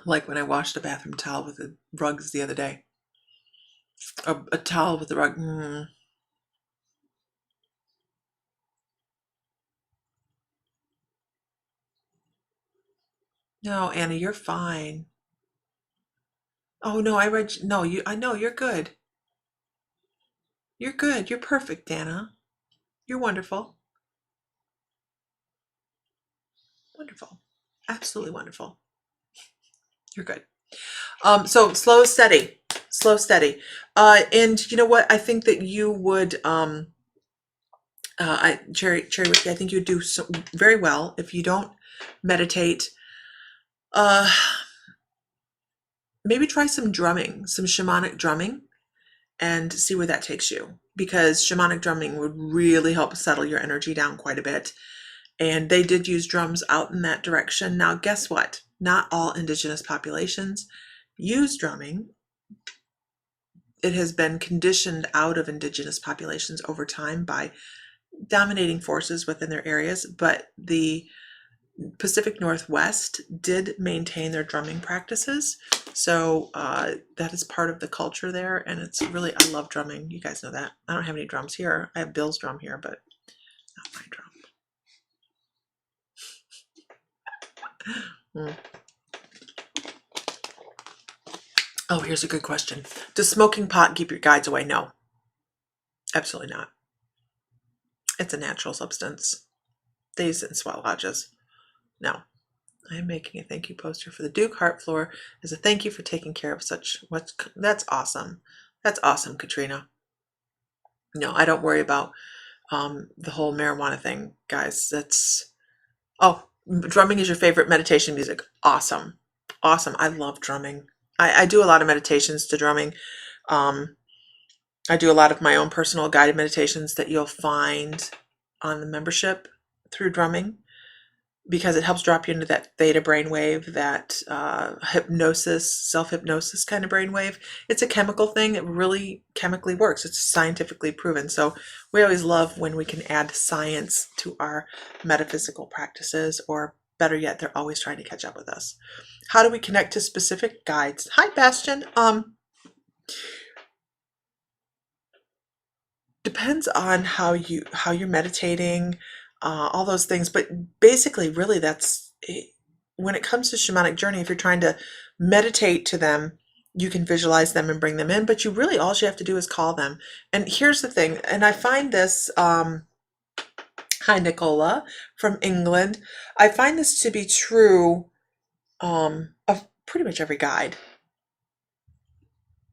Like when I washed a bathroom towel with the rugs the other day. A towel with the rug. No, Anna, you're fine. Oh no, I read. No, I know you're good. You're good. You're perfect, Anna. You're wonderful. Wonderful. Absolutely wonderful. You're good. So slow, steady, slow, steady. And you know what? I think that you would, Cherry Whiskey, I think you would do so very well if you don't meditate. Maybe try some drumming, some shamanic drumming, and see where that takes you. Because shamanic drumming would really help settle your energy down quite a bit. And they did use drums out in that direction. Now, guess what? Not all indigenous populations use drumming. It has been conditioned out of indigenous populations over time by dominating forces within their areas, but the Pacific Northwest did maintain their drumming practices. So that is part of the culture there, and it's really, I love drumming. You guys know that. I don't have any drums here. I have Bill's drum here, but not my drum. Oh, here's a good question. Does smoking pot keep your guides away? No, absolutely not. It's a natural substance. They use it in sweat lodges. No. I am making a thank you poster for the Duke Heart Floor as a thank you for taking care of such. That's awesome. That's awesome, Katrina. No, I don't worry about the whole marijuana thing, guys. Oh, drumming is your favorite meditation music. Awesome. Awesome. I love drumming. I do a lot of meditations to drumming. I do a lot of my own personal guided meditations that you'll find on the membership through drumming, because it helps drop you into that theta brainwave, that hypnosis, self-hypnosis kind of brainwave. It's a chemical thing that really chemically works. It's scientifically proven. So we always love when we can add science to our metaphysical practices, or better yet, they're always trying to catch up with us. How do we connect to specific guides? Hi, Bastion. Depends on how you're meditating, all those things. But basically, really, that's when it comes to shamanic journey. If you're trying to meditate to them, you can visualize them and bring them in. But all you have to do is call them. And here's the thing, and I find this. Hi, Nicola from England. I find this to be true of pretty much every guide.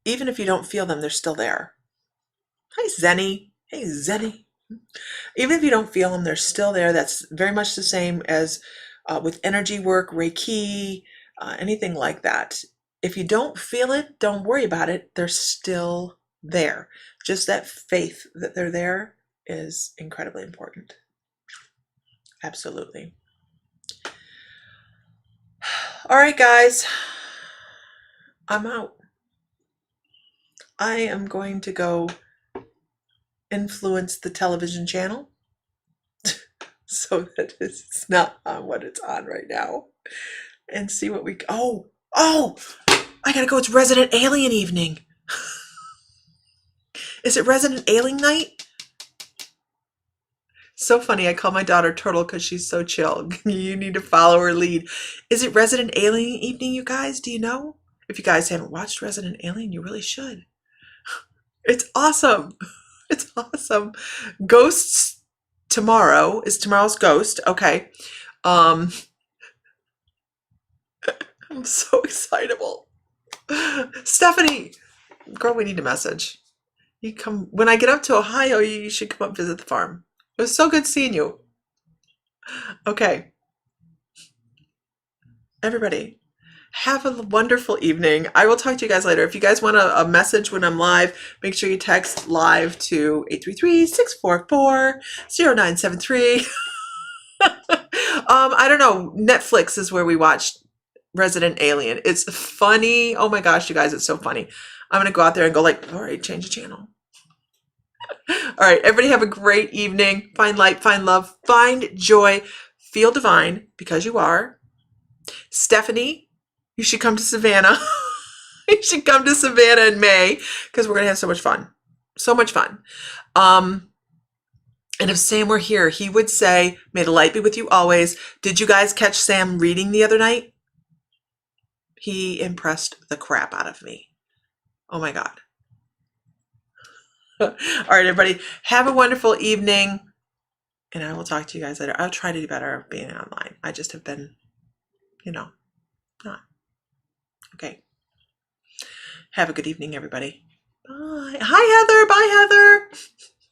Even if you don't feel them, they're still there. Hi, Zenny. Hey, Zenny. Even if you don't feel them, they're still there. That's very much the same as with energy work, Reiki, anything like that. If you don't feel it, don't worry about it. They're still there. Just that faith that they're there is incredibly important. Absolutely. All right, guys. I'm out. I am going to go influence the television channel so that it's not on what it's on right now, and see what we. Oh, I gotta go. It's Resident Alien evening. Is it Resident Alien night? So funny. I call my daughter Turtle because she's so chill. You need to follow her lead. Is it Resident Alien evening, you guys? Do you know? If you guys haven't watched Resident Alien, you really should. It's awesome. It's awesome. Ghosts tomorrow. Is tomorrow's ghost. Okay. I'm so excitable. Stephanie, girl, we need a message. You come when I get up to Ohio, you should come up visit the farm. It was so good seeing you. Okay. Everybody, Have a wonderful evening. I will talk to you guys later. If you guys want a message when I'm live, make sure you text live to 833-644-0973. I don't know. Netflix is where we watched Resident Alien. It's funny. Oh my gosh, you guys, it's so funny. I'm going to go out there and go like, all right, change the channel. All right, everybody have a great evening. Find light, find love, find joy, feel divine because you are. Stephanie, you should come to Savannah. You should come to Savannah in May because we're going to have so much fun. So much fun. And if Sam were here, he would say, may the light be with you always. Did you guys catch Sam reading the other night? He impressed the crap out of me. Oh my God. All right, everybody, have a wonderful evening. And I will talk to you guys later. I'll try to do better being online. I just have been, not. Okay. Have a good evening, everybody. Bye. Hi, Heather. Bye, Heather.